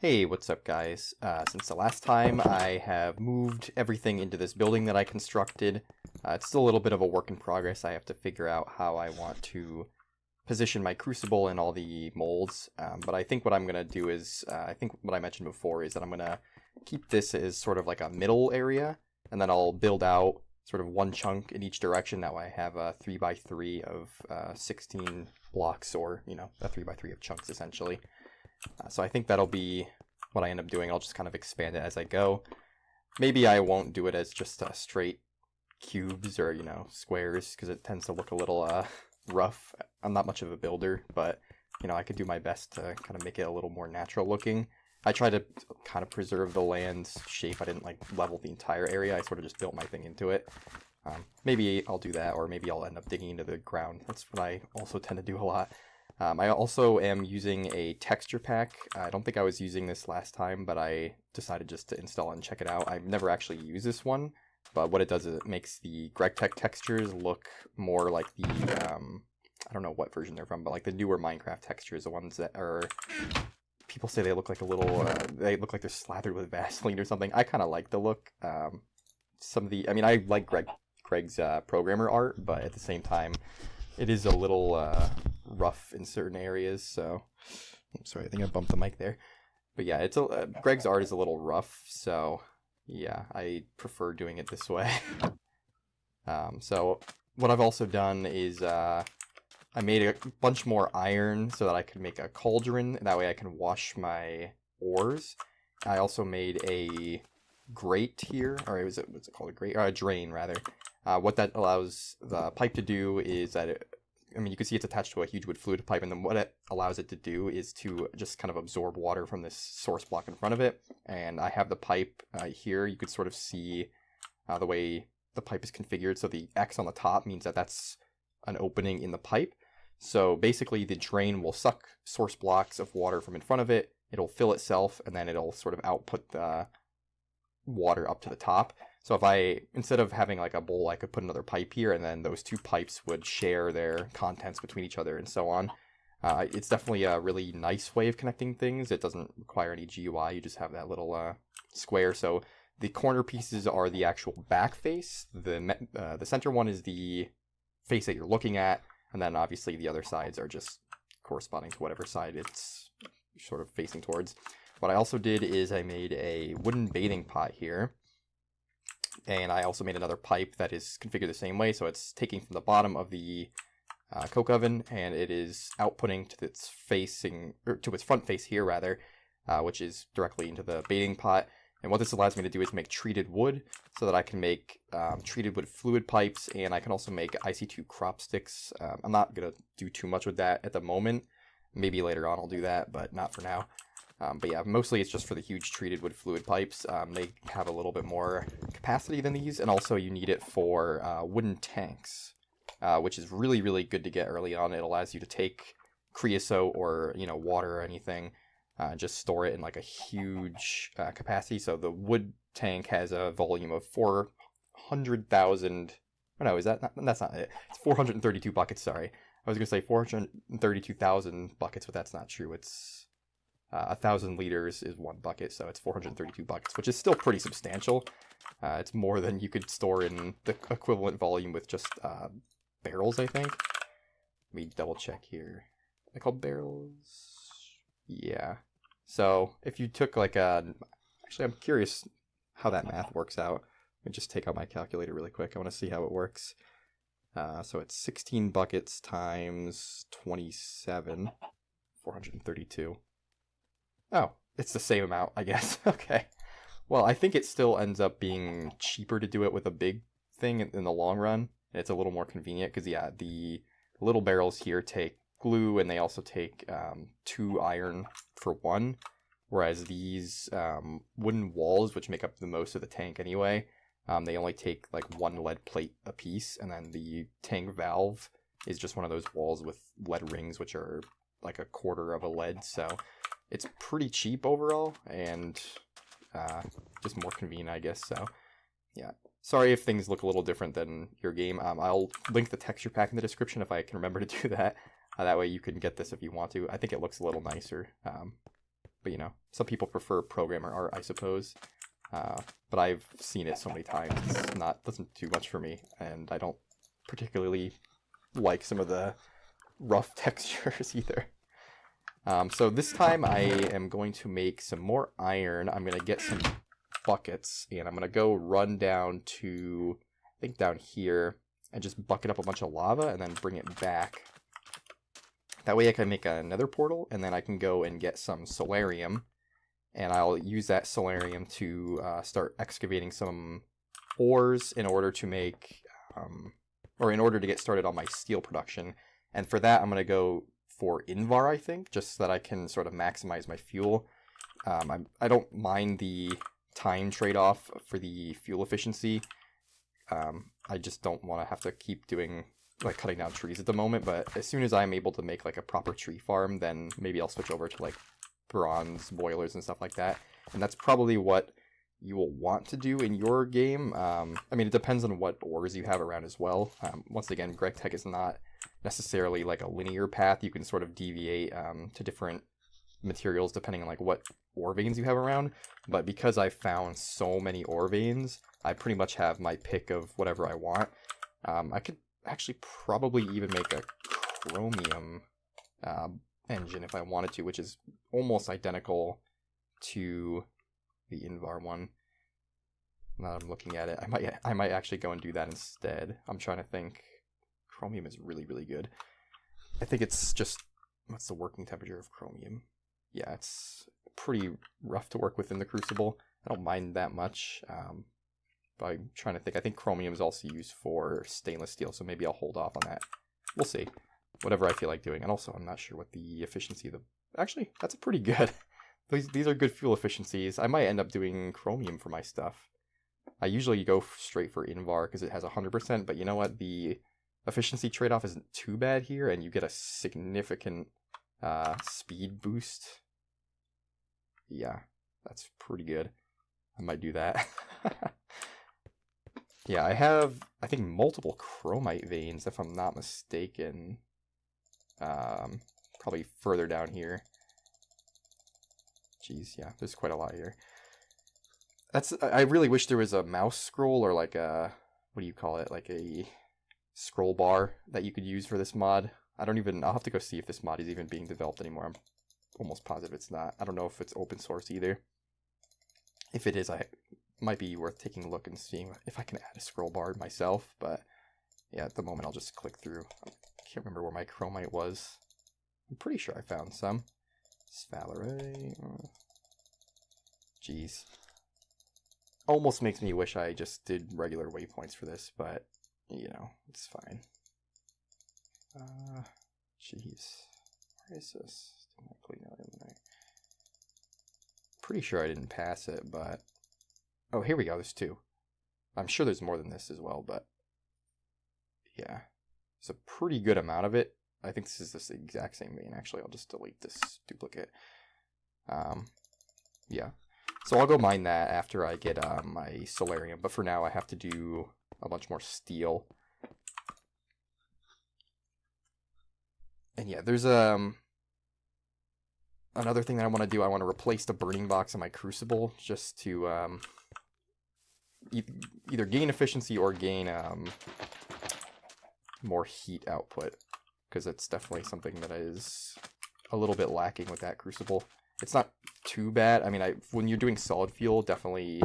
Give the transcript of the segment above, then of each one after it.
Hey, what's up guys? Since the last time, I have moved everything into this building that I constructed. It's still a little bit of a work in progress. I have to figure out how I want to position my crucible and all the molds. But I think what I'm going to do is, I think what I mentioned before is that I'm going to keep this as sort of like a middle area, and then I'll build out sort of one chunk in each direction. That way I have a 3x3 of 16 blocks, or, you know, a 3x3 of chunks essentially. So I think that'll be what I end up doing. I'll just kind of expand it as I go. Maybe I won't do it as just straight cubes or, you know, squares, because it tends to look a little rough. I'm not much of a builder, but, you know, I could do my best to kind of make it a little more natural looking. I try to kind of preserve the land's shape. I didn't like level the entire area. I sort of just built my thing into it. Maybe I'll do that, or maybe I'll end up digging into the ground. That's what I also tend to do a lot. I also am using a texture pack. I don't think I was using this last time, but I decided just to install and check it out. I've never actually used this one, but what it does is it makes the GregTech textures look more like the, I don't know what version they're from, but like the newer Minecraft textures, the ones that are, people say they look like a little, they look like they're slathered with Vaseline or something. I kind of like the look. Some of the, I mean, I like Greg's programmer art, but at the same time, it is a little rough in certain areas, so I'm sorry, I think I bumped the mic there. But yeah, it's Greg's art is a little rough, so yeah, I prefer doing it this way. So what I've also done is I made a bunch more iron so that I could make a cauldron. That way I can wash my ores. I also made a grate here, or what's it called? A grate, or a drain rather. What that allows the pipe to do is that I mean, you can see it's attached to a huge wood fluid pipe, and then what it allows it to do is to just kind of absorb water from this source block in front of it. And I have the pipe here. You could sort of see the way the pipe is configured. So the X on the top means that that's an opening in the pipe. So basically the drain will suck source blocks of water from in front of it. It'll fill itself, and then it'll sort of output the water up to the top. So if I, instead of having like a bowl, I could put another pipe here, and then those two pipes would share their contents between each other and so on. It's definitely a really nice way of connecting things. It doesn't require any GUI. You just have that little square. So the corner pieces are the actual back face. The center one is the face that you're looking at, and then obviously the other sides are just corresponding to whatever side it's sort of facing towards. What I also did is I made a wooden bathing pot here. And I also made another pipe that is configured the same way, so it's taking from the bottom of the coke oven, and it is outputting to its facing, or to its front face here rather, which is directly into the bathing pot. And what this allows me to do is make treated wood, so that I can make treated wood fluid pipes, and I can also make IC2 crop sticks. I'm not gonna do too much with that at the moment. Maybe later on I'll do that, but not for now. But yeah, mostly it's just for the huge treated wood fluid pipes. They have a little bit more capacity than these, and also you need it for wooden tanks, which is really, really good to get early on. It allows you to take creosote or, you know, water or anything, just store it in like a huge capacity. So the wood tank has a volume of 400,000. Oh no, is that not, that's not it. It's 432 buckets. Sorry, I was gonna say 432,000 buckets, but that's not true. It's 1,000 liters is one bucket, so it's 432 buckets, which is still pretty substantial. It's more than you could store in the equivalent volume with just barrels, I think. Let me double check here. Are they called barrels? Yeah. So if you took like actually, I'm curious how that math works out. Let me just take out my calculator really quick. I want to see how it works. So it's 16 buckets times 27, 432. Oh, it's the same amount, I guess. Okay. Well, I think it still ends up being cheaper to do it with a big thing in the long run. And it's a little more convenient because, yeah, the little barrels here take glue, and they also take 2 iron for 1. Whereas these wooden walls, which make up the most of the tank anyway, they only take like 1 lead plate a piece. And then the tank valve is just one of those walls with lead rings, which are like a quarter of a lead. So it's pretty cheap overall, and just more convenient, I guess. So yeah, sorry if things look a little different than your game. I'll link the texture pack in the description if I can remember to do that. That way you can get this if you want to. I think it looks a little nicer. But, you know, some people prefer programmer art, I suppose. But I've seen it so many times, doesn't do much for me, and I don't particularly like some of the rough textures either. So this time I am going to make some more iron. I'm going to get some buckets, and I'm going to go run down to, I think down here, and just bucket up a bunch of lava and then bring it back. That way I can make another portal, and then I can go and get some solarium, and I'll use that solarium to start excavating some ores in order to make, in order to get started on my steel production. And for that, I'm going to go for Invar, I think, just so that I can sort of maximize my fuel. I don't mind the time trade-off for the fuel efficiency. I just don't want to have to keep doing, like, cutting down trees at the moment, but as soon as I'm able to make, like, a proper tree farm, then maybe I'll switch over to, like, bronze boilers and stuff like that. And that's probably what you will want to do in your game. I mean, it depends on what ores you have around as well. Once again, GregTech is not necessarily like a linear path. You can sort of deviate to different materials depending on like what ore veins you have around. But because I found so many ore veins, I pretty much have my pick of whatever I want. I could actually probably even make a chromium engine if I wanted to, which is almost identical to the Invar one. Now I'm looking at it, I might actually go and do that instead. I'm trying to think. Chromium is really, really good. I think it's just, what's the working temperature of chromium? Yeah, it's pretty rough to work with in the Crucible. I don't mind that much. But I'm trying to think. I think chromium is also used for stainless steel, so maybe I'll hold off on that. We'll see. Whatever I feel like doing. And also, I'm not sure what the efficiency of the... Actually, that's pretty good. These are good fuel efficiencies. I might end up doing chromium for my stuff. I usually go straight for Invar because it has 100%, but you know what? The efficiency trade-off isn't too bad here, and you get a significant speed boost. Yeah, that's pretty good. I might do that. Yeah, I have, I think, multiple chromite veins, if I'm not mistaken. Probably further down here. Jeez, yeah, there's quite a lot here. I really wish there was a mouse scroll, or like a, what do you call it, like a scroll bar that you could use for this mod. I'll have to go see if this mod is even being developed anymore. I'm almost positive it's not. I don't know if it's open source either. If it is, I might be worth taking a look and seeing if I can add a scroll bar myself, but yeah, at the moment I'll just click through. I can't remember where my chromite was. I'm pretty sure I found some. Sphalerite. Jeez. Almost makes me wish I just did regular waypoints for this, but, you know, it's fine. Jeez. Where is this? Pretty sure I didn't pass it, but... Oh, here we go, there's two. I'm sure there's more than this as well, but... Yeah. It's a pretty good amount of it. I think this is the exact same vein. Actually, I'll just delete this duplicate. Yeah. So I'll go mine that after I get my solarium, but for now I have to do a bunch more steel. And yeah, there's another thing that I want to do. I want to replace the burning box in my crucible just to either gain efficiency or gain more heat output, because it's definitely something that is a little bit lacking with that crucible. It's not too bad. I mean, when you're doing solid fuel, definitely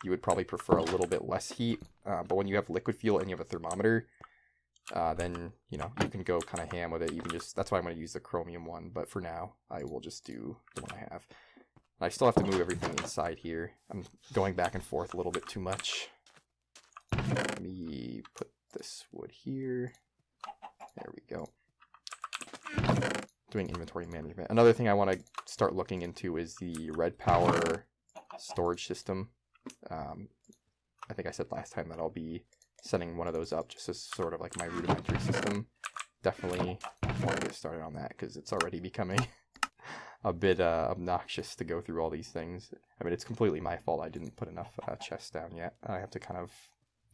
you would probably prefer a little bit less heat. But when you have liquid fuel and you have a thermometer, then, you know, you can go kind of ham with it. You can just, that's why I'm going to use the chromium one. But for now, I will just do the one I have. I still have to move everything inside here. I'm going back and forth a little bit too much. Let me put this wood here. There we go. Doing inventory management. Another thing I want to start looking into is the red power storage system. I think I said last time that I'll be setting one of those up just as sort of like my rudimentary system. Definitely want to get started on that because it's already becoming a bit obnoxious to go through all these things. I mean, it's completely my fault. I didn't put enough chests down yet. I have to kind of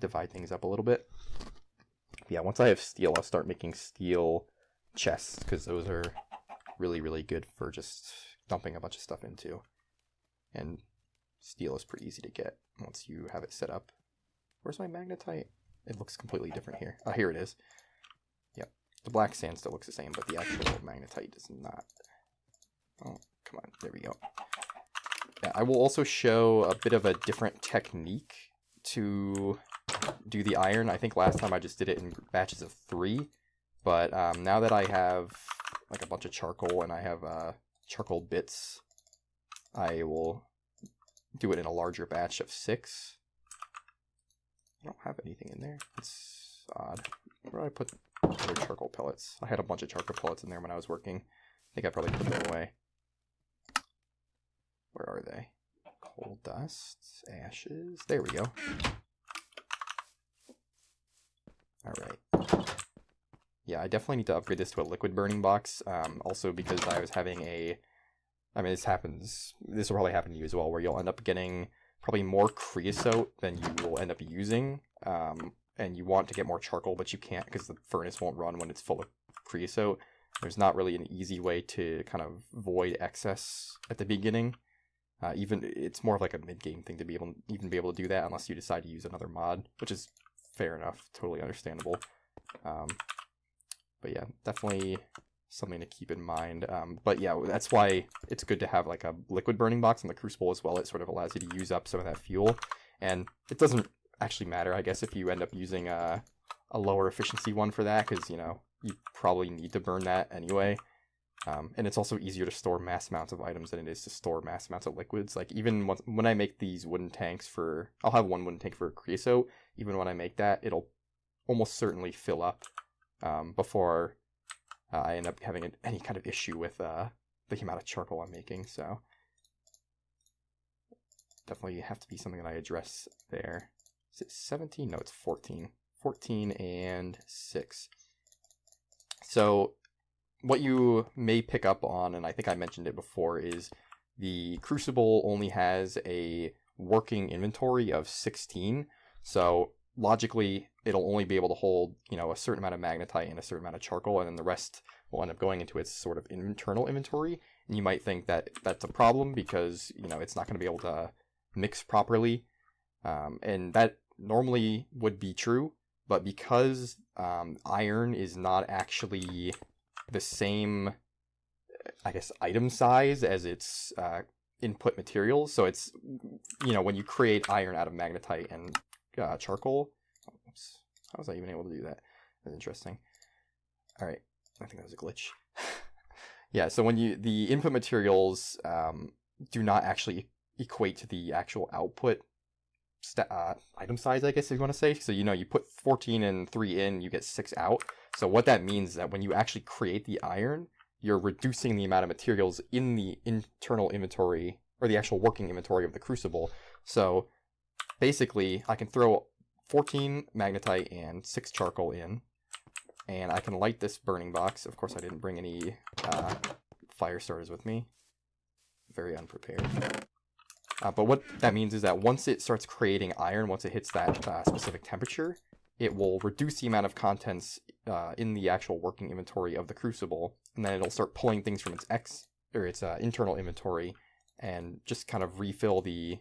divide things up a little bit. Yeah, once I have steel, I'll start making steel chests because those are really, really good for just dumping a bunch of stuff into. And steel is pretty easy to get once you have it set up. Where's my magnetite? It looks completely different here. Oh, here it is. Yep. The black sand still looks the same, but the actual magnetite does not. Oh, come on. There we go. Yeah, I will also show a bit of a different technique to do the iron. I think last time I just did it in batches of 3, but now that I have like a bunch of charcoal and I have charcoal bits, I will do it in a larger batch of 6. I don't have anything in there. It's odd. Where did I put other charcoal pellets? I had a bunch of charcoal pellets in there when I was working. I think I probably put them away. Where are they? Coal dust, ashes. There we go. Alright. Yeah, I definitely need to upgrade this to a liquid burning box. Also because I was having a... I mean, this will probably happen to you as well, where you'll end up getting probably more creosote than you will end up using. And you want to get more charcoal, but you can't because the furnace won't run when it's full of creosote. There's not really an easy way to kind of void excess at the beginning. Even it's more of like a mid-game thing to be able to do that unless you decide to use another mod, which is fair enough, totally understandable. But yeah, definitely something to keep in mind. But yeah, that's why it's good to have like a liquid burning box on the Crucible as well. It sort of allows you to use up some of that fuel, and it doesn't actually matter, I guess, if you end up using a lower efficiency one for that, because you know you probably need to burn that anyway. And it's also easier to store mass amounts of items than it is to store mass amounts of liquids. Like even when I make these wooden tanks for, I'll have one wooden tank for creosote. Even when I make that, it'll almost certainly fill up before I end up having any kind of issue with the amount of charcoal I'm making. So definitely have to be something that I address there. Is it 17? No, it's 14. 14 and 6. So what you may pick up on, and I think I mentioned it before, is the Crucible only has a working inventory of 16. So logically, it'll only be able to hold, you know, a certain amount of magnetite and a certain amount of charcoal, and then the rest will end up going into its sort of internal inventory. And you might think that that's a problem because, you know, it's not going to be able to mix properly. And that normally would be true, but because iron is not actually the same, I guess, item size as its input materials. So it's, you know, when you create iron out of magnetite and charcoal. Oops. How was I even able to do that? That's interesting. All right. I think that was a glitch. Yeah, so when the input materials do not actually equate to the actual output item size, I guess if you want to say. So, you know, you put 14 and 3 in, you get 6 out. So what that means is that when you actually create the iron, you're reducing the amount of materials in the internal inventory, or the actual working inventory of the Crucible. So basically, I can throw 14 magnetite and 6 charcoal in, and I can light this burning box. Of course, I didn't bring any fire starters with me. Very unprepared. But what that means is that once it starts creating iron, once it hits that specific temperature, it will reduce the amount of contents in the actual working inventory of the Crucible, and then it'll start pulling things from its internal inventory and just kind of refill the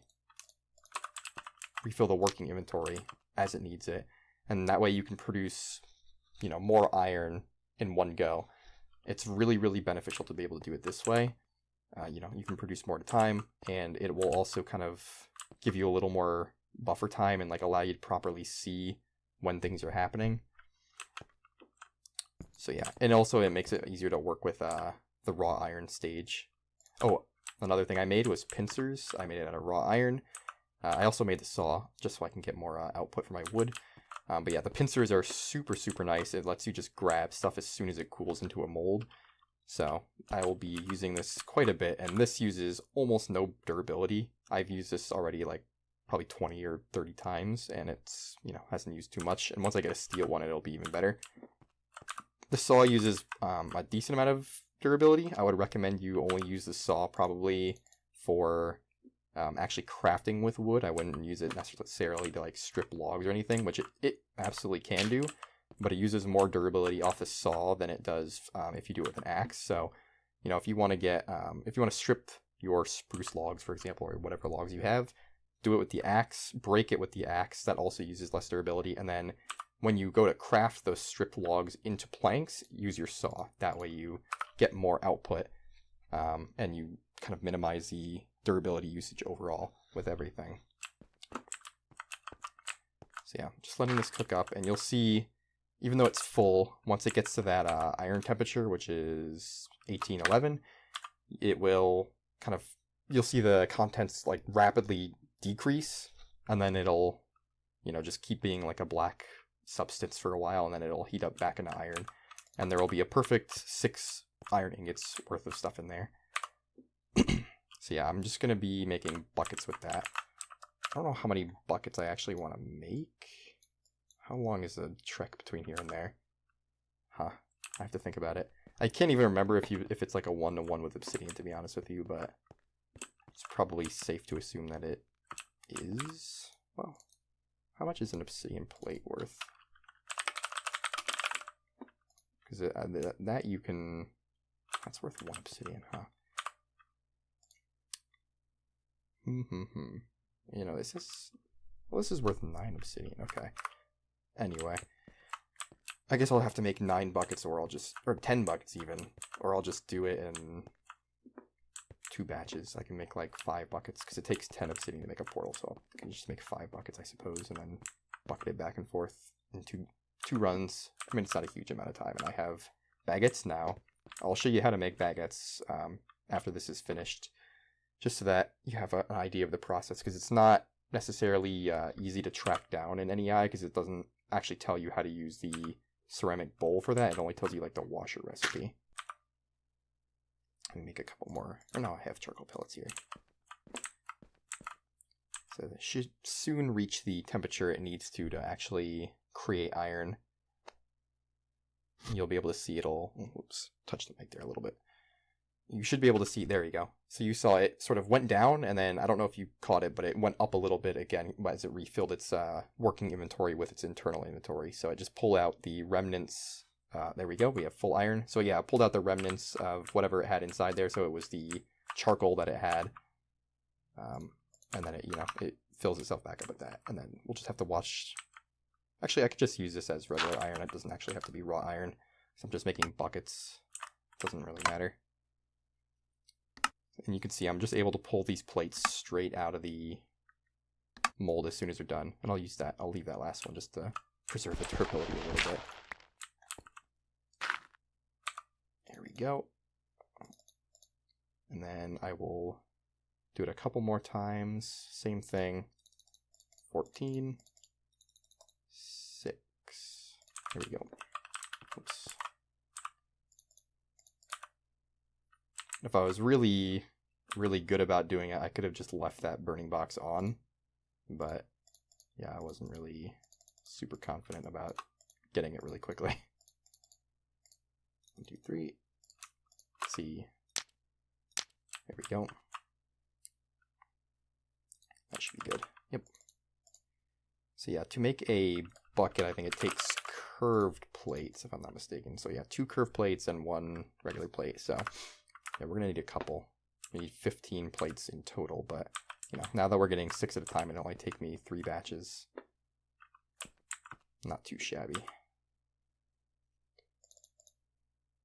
working inventory as it needs it, and that way you can produce, you know, more iron in one go. It's really, really beneficial to be able to do it this way. You know, you can produce more at a time, and it will also kind of give you a little more buffer time and like allow you to properly see when things are happening. So yeah, and also it makes it easier to work with the raw iron stage. Oh, another thing I made was pincers. I made it out of raw iron. I also made the saw just so I can get more output for my wood. But yeah, the pincers are super, super nice. It lets you just grab stuff as soon as it cools into a mold. So I will be using this quite a bit, and this uses almost no durability. I've used this already like probably 20 or 30 times, and it's, you know, hasn't used too much. And once I get a steel one, it'll be even better. The saw uses a decent amount of durability. I would recommend you only use the saw probably for actually crafting with wood. I wouldn't use it necessarily to like strip logs or anything, which it absolutely can do, but it uses more durability off the saw than it does if you do it with an axe. So, you know, if you want to get, if you want to strip your spruce logs, for example, or whatever logs you have, do it with the axe, break it with the axe. That also uses less durability. And then when you go to craft those stripped logs into planks, use your saw. That way you get more output, and you kind of minimize the durability usage overall with everything. So yeah, just letting this cook up, and you'll see, even though it's full, once it gets to that iron temperature, which is 1811, it will kind of, you'll see the contents like rapidly decrease, and then it'll, you know, just keep being like a black substance for a while, and then it'll heat up back into iron, and there will be a perfect 6 iron ingots worth of stuff in there. So yeah, I'm just going to be making buckets with that. I don't know how many buckets I actually want to make. How long is the trek between here and there? Huh. I have to think about it. I can't even remember if it's like a 1-to-1 with obsidian, to be honest with you, but it's probably safe to assume that it is. Well, how much is an obsidian plate worth? Because that you can... That's worth 1 obsidian, huh? You know, this is worth 9 obsidian. Okay. Anyway, I guess I'll have to make 9 buckets, or 10 buckets even, or I'll just do it in 2 batches. I can make like 5 buckets because it takes 10 obsidian to make a portal, so I can just make 5 buckets, I suppose, and then bucket it back and forth in two runs. I mean, it's not a huge amount of time, and I have baguettes now. I'll show you how to make baguettes after this is finished, just so that you have an idea of the process, because it's not necessarily easy to track down in NEI, because it doesn't actually tell you how to use the ceramic bowl for that. It only tells you like the washer recipe. Let me make a couple more. Or no, I have charcoal pellets here. So it should soon reach the temperature it needs to actually create iron. You'll be able to see it'll... Oops, touch the mic there a little bit. You should be able to see, there you go. So you saw it sort of went down, and then I don't know if you caught it, but it went up a little bit again as it refilled its working inventory with its internal inventory. So I just pull out the remnants. There we go, we have full iron. So yeah, I pulled out the remnants of whatever it had inside there. So it was the charcoal that it had. And then it fills itself back up with that. And then we'll just have to watch. Actually, I could just use this as regular iron. It doesn't actually have to be raw iron. So I'm just making buckets. Doesn't really matter. And you can see I'm just able to pull these plates straight out of the mold as soon as they're done. And I'll use that. I'll leave that last one just to preserve the durability a little bit. There we go. And then I will do it a couple more times. Same thing. 14. 6. There we go. Oops. If I was really, really good about doing it, I could have just left that burning box on. But yeah, I wasn't really super confident about getting it really quickly. 1, 2, 3. Let's see. There we go. That should be good. Yep. So yeah, to make a bucket, I think it takes curved plates, if I'm not mistaken. So yeah, 2 curved plates and 1 regular plate. So yeah, we're going to need a couple. We need 15 plates in total, but you know, now that we're getting 6 at a time, it'll only take me 3 batches. Not too shabby.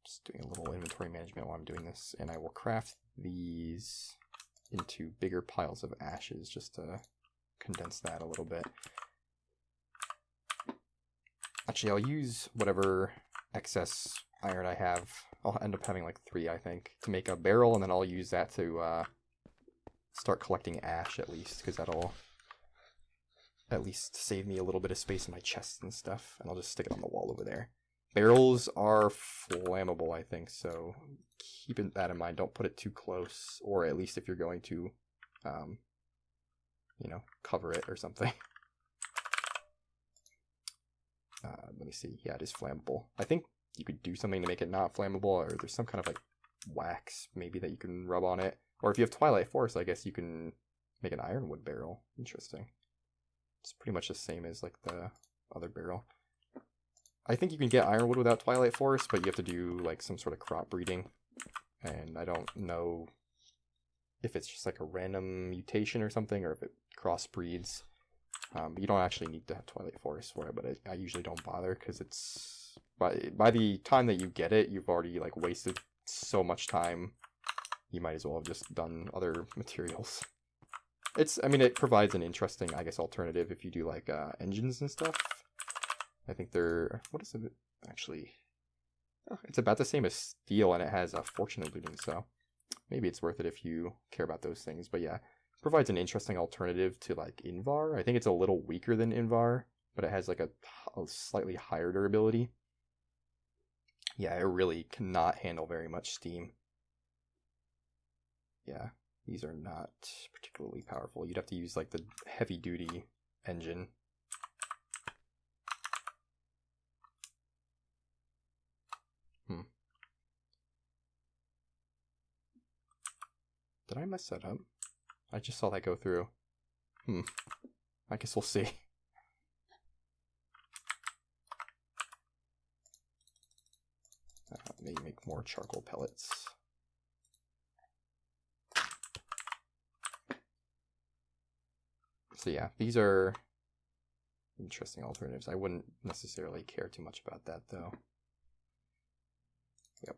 Just doing a little inventory management while I'm doing this, and I will craft these into bigger piles of ashes just to condense that a little bit. Actually, I'll use whatever excess iron I have. I'll end up having like 3, I think, to make a barrel, and then I'll use that to start collecting ash at least, because that'll at least save me a little bit of space in my chests and stuff, and I'll just stick it on the wall over there. Barrels are flammable, I think, so keep that in mind. Don't put it too close, or at least if you're going to, cover it or something. Let me see. Yeah, it is flammable. I think you could do something to make it not flammable, or there's some kind of like wax maybe that you can rub on it. Or if you have Twilight Force, I guess you can make an ironwood barrel. Interesting. It's pretty much the same as like the other barrel. I think you can get ironwood without Twilight Force, but you have to do like some sort of crop breeding. and I don't know if it's just like a random mutation or something, or if it crossbreeds. But you don't actually need to have Twilight Forest for it, but I usually don't bother, because it's by the time that you get it, you've already like wasted so much time. You might as well have just done other materials. I mean, it provides an interesting, I guess, alternative if you do like engines and stuff. I think what is it actually? Oh, it's about the same as steel, and it has a fortune of looting, so maybe it's worth it if you care about those things. But yeah, it provides an interesting alternative to like Invar. I think it's a little weaker than Invar, but it has like a slightly higher durability. Yeah, it really cannot handle very much steam. Yeah, these are not particularly powerful. You'd have to use like the heavy duty engine. Did I mess that up? I just saw that go through. I guess we'll see. Maybe make more charcoal pellets. So yeah, these are interesting alternatives. I wouldn't necessarily care too much about that, though. Yep.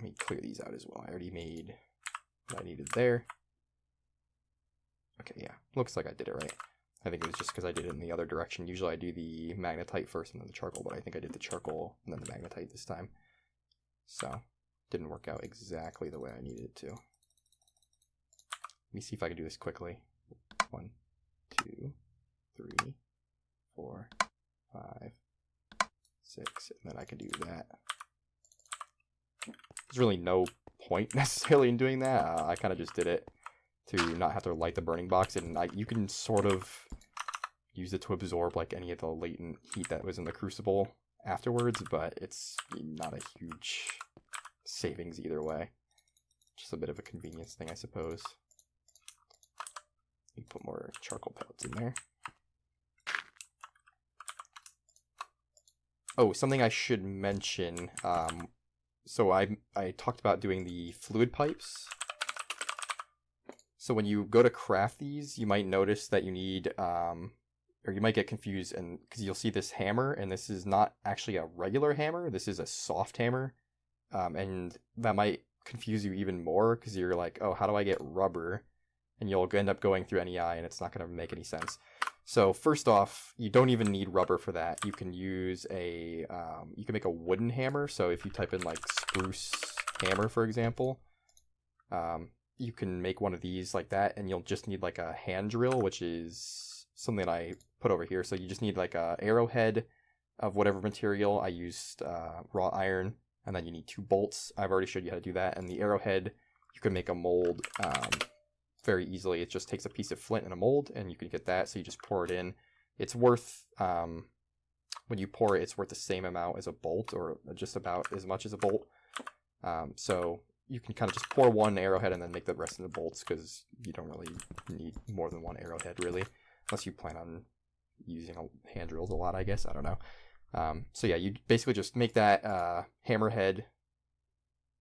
Let me clear these out as well. I already made what I needed there. Okay, yeah. Looks like I did it right. I think it was just because I did it in the other direction. Usually I do the magnetite first and then the charcoal, but I think I did the charcoal and then the magnetite this time. So, didn't work out exactly the way I needed it to. Let me see if I can do this quickly. 1, 2, 3, 4, 5, 6, and then I can do that. There's really no point necessarily in doing that. I kind of just did it to not have to light the burning box, and you can sort of use it to absorb like any of the latent heat that was in the crucible afterwards, but it's not a huge savings either way. Just a bit of a convenience thing, I suppose. You put more charcoal pellets in there. Oh, something I should mention. So I talked about doing the fluid pipes. So when you go to craft these, you might notice that you need, or you might get confused, and because you'll see this hammer, and this is not actually a regular hammer. This is a soft hammer, and that might confuse you even more because you're like, oh, how do I get rubber? And you'll end up going through NEI, and it's not going to make any sense. So first off, you don't even need rubber for that. You can use you can make a wooden hammer. So if you type in like spruce hammer, for example, you can make one of these like that, and you'll just need like a hand drill, which is something that I put over here. So you just need like a arrowhead of whatever material. I used raw iron, and then you need 2 bolts. I've already showed you how to do that. And the arrowhead, you can make a mold very easily. It just takes a piece of flint and a mold, and you can get that. So you just pour it in. It's worth, when you pour it, it's worth the same amount as a bolt, or just about as much as a bolt. So you can kind of just pour 1 arrowhead and then make the rest of the bolts, because you don't really need more than 1 arrowhead, really, unless you plan on using hand drills a lot, I guess. I don't know. So yeah, you basically just make that hammerhead.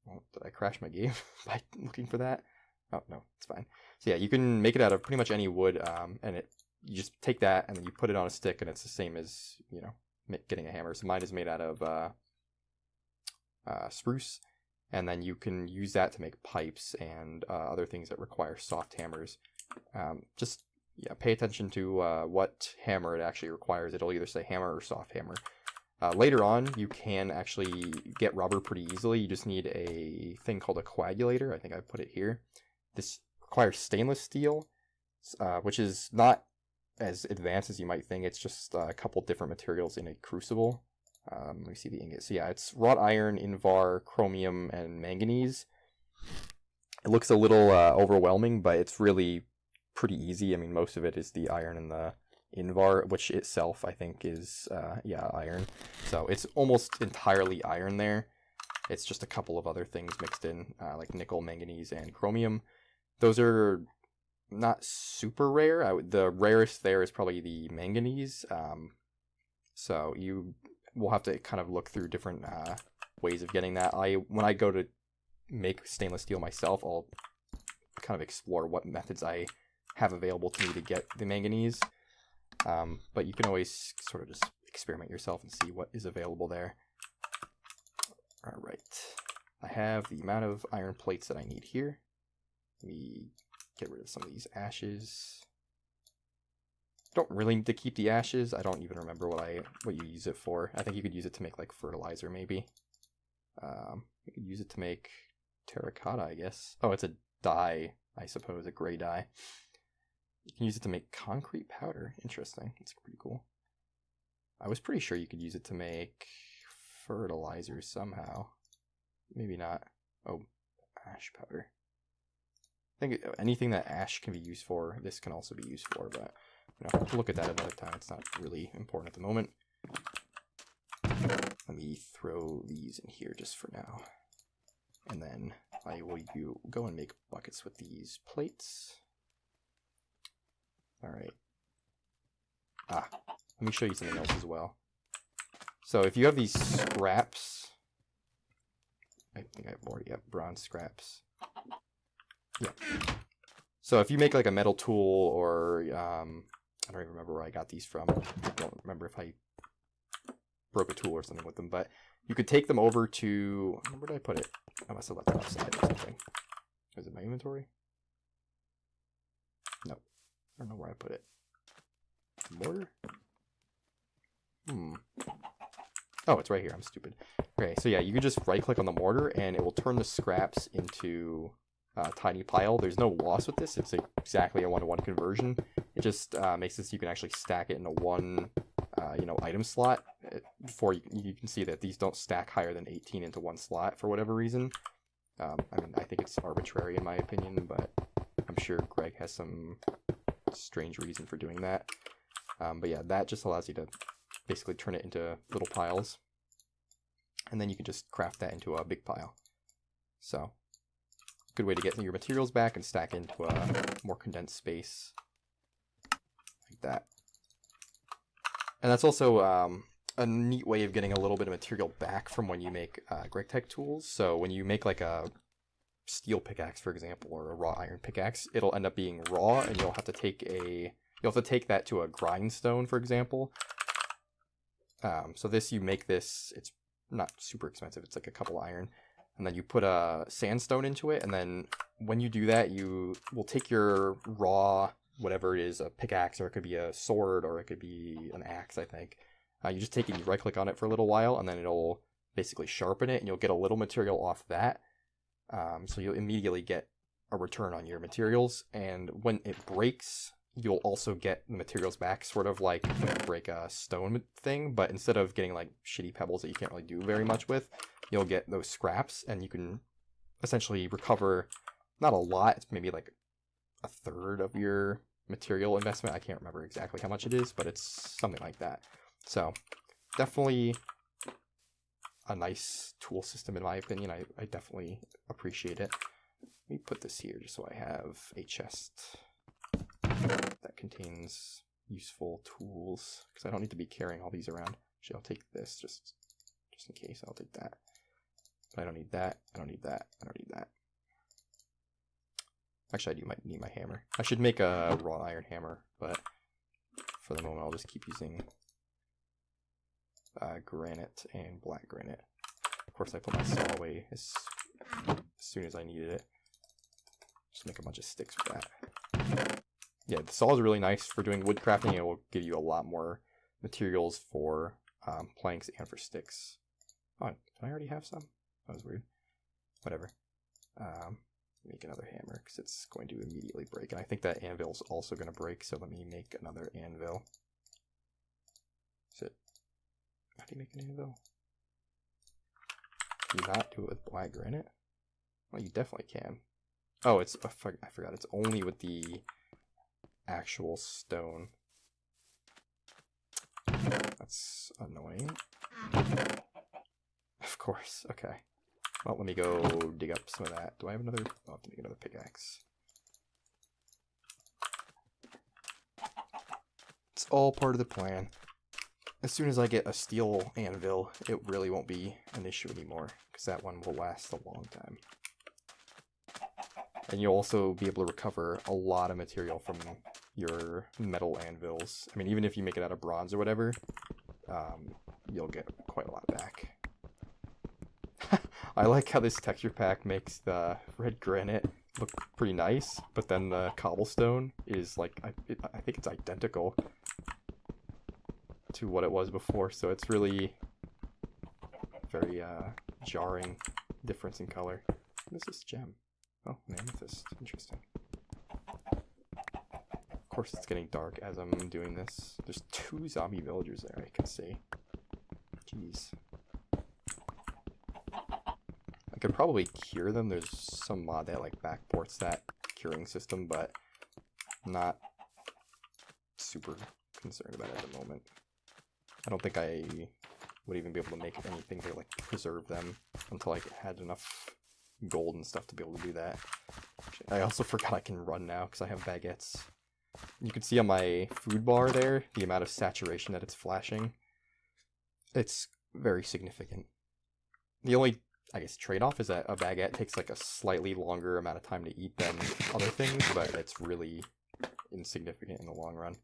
Oh, did I crash my game by looking for that? Oh, no, it's fine. So yeah, you can make it out of pretty much any wood, and you just take that and then you put it on a stick, and it's the same as, you know, getting a hammer. So mine is made out of spruce, and then you can use that to make pipes and other things that require soft hammers. Just pay attention to what hammer it actually requires. It'll either say hammer or soft hammer. Later on, you can actually get rubber pretty easily. You just need a thing called a coagulator. I think I put it here. This requires stainless steel, which is not as advanced as you might think. It's just a couple different materials in a crucible. Let me see the ingot. So yeah, it's wrought iron, Invar, chromium, and manganese. It looks a little overwhelming, but it's really pretty easy. I mean, most of it is the iron and the Invar, which itself I think is iron. So it's almost entirely iron there. It's just a couple of other things mixed in, like nickel, manganese, and chromium. Those are not super rare. The rarest there is probably the manganese. So you will have to kind of look through different ways of getting that. When I go to make stainless steel myself, I'll kind of explore what methods I have available to me to get the manganese. But you can always sort of just experiment yourself and see what is available there. All right, I have the amount of iron plates that I need here. Let me get rid of some of these ashes. Don't really need to keep the ashes. I don't even remember what you use it for. I think you could use it to make like fertilizer, maybe. You could use it to make terracotta, I guess. Oh, it's a dye, I suppose, a gray dye. You can use it to make concrete powder. Interesting. That's pretty cool. I was pretty sure you could use it to make fertilizer somehow. Maybe not. Oh, ash powder. I think anything that ash can be used for, this can also be used for, but we'll look at that another time. It's not really important at the moment. Let me throw these in here just for now. And then I will go and make buckets with these plates. All right. Let me show you something else as well. So if you have these scraps, I think I already have bronze scraps. Yeah. So if you make like a metal tool, or I don't even remember where I got these from. I don't remember if I broke a tool or something with them, but you could take them over to, where did I put it? I must have left it outside or something. Is it my inventory? No. I don't know where I put it. Mortar? Oh, it's right here. I'm stupid. Okay, so yeah, you can just right click on the mortar and it will turn the scraps into a tiny pile. There's no loss with this. It's exactly a 1-to-1 conversion. It just makes this so you can actually stack it into one item slot. Before you can see that these don't stack higher than 18 into one slot for whatever reason. I mean, I think it's arbitrary in my opinion, but I'm sure Greg has some strange reason for doing that. But yeah, that just allows you to basically turn it into little piles, and then you can just craft that into a big pile. So, good way to get your materials back and stack into a more condensed space like that. And that's also a neat way of getting a little bit of material back from when you make GregTech tools. So when you make like a steel pickaxe, for example, or a raw iron pickaxe, it'll end up being raw, and you'll have to take that to a grindstone, for example. So you make this, it's not super expensive, it's like a couple iron, and then you put a sandstone into it, and then when you do that, you will take your raw, whatever it is, a pickaxe, or it could be a sword, or it could be an axe, I think. You just take it and you right click on it for a little while, and then it'll basically sharpen it, and you'll get a little material off that. So you'll immediately get a return on your materials, and when it breaks, you'll also get the materials back, sort of like when you break a stone thing, but instead of getting like shitty pebbles that you can't really do very much with, you'll get those scraps, and you can essentially recover, not a lot, it's maybe like a third of your material investment. I can't remember exactly how much it is, but it's something like that. So definitely a nice tool system in my opinion. I definitely appreciate it. Let me put this here just so I have a chest that contains useful tools, because I don't need to be carrying all these around. Actually, I'll take this just in case. I'll take that. But I don't need that. I don't need that. I don't need that. Actually, might need my hammer. I should make a raw iron hammer, but for the moment, I'll just keep using granite and black granite. Of course, I put my saw away as soon as I needed it. Just make a bunch of sticks with that. Yeah, the saw is really nice for doing wood crafting. It will give you a lot more materials for planks and for sticks. Oh, did I already have some? That was weird. Whatever. Make another hammer because it's going to immediately break. And I think that anvil is also going to break, so let me make another anvil. How do you make an anvil? Can you not do it with black granite? Well, you definitely can. Oh, I forgot. It's only with the actual stone. That's annoying. Of course. Okay. Well, let me go dig up some of that. Do I have another? I'll have to make another pickaxe. It's all part of the plan. as soon as I get a steel anvil, it really won't be an issue anymore, because that one will last a long time. And you'll also be able to recover a lot of material from your metal anvils. I mean, even if you make it out of bronze or whatever, you'll get quite a lot back. I like how this texture pack makes the red granite look pretty nice, but then the cobblestone is like, I think it's identical to what it was before, so it's really very jarring difference in color. What is this gem? Oh, an amethyst. Interesting. Of course it's getting dark as I'm doing this. There's 2 zombie villagers there, I can see. Jeez. I could probably cure them. There's some mod that like backports that curing system, but I'm not super concerned about it at the moment. I don't think I would even be able to make anything to like preserve them until I had enough gold and stuff to be able to do that. I also forgot I can run now because I have baguettes. You can see on my food bar there the amount of saturation that it's flashing. It's very significant. The only, I guess, trade-off is that a baguette takes like a slightly longer amount of time to eat than other things, but it's really insignificant in the long run.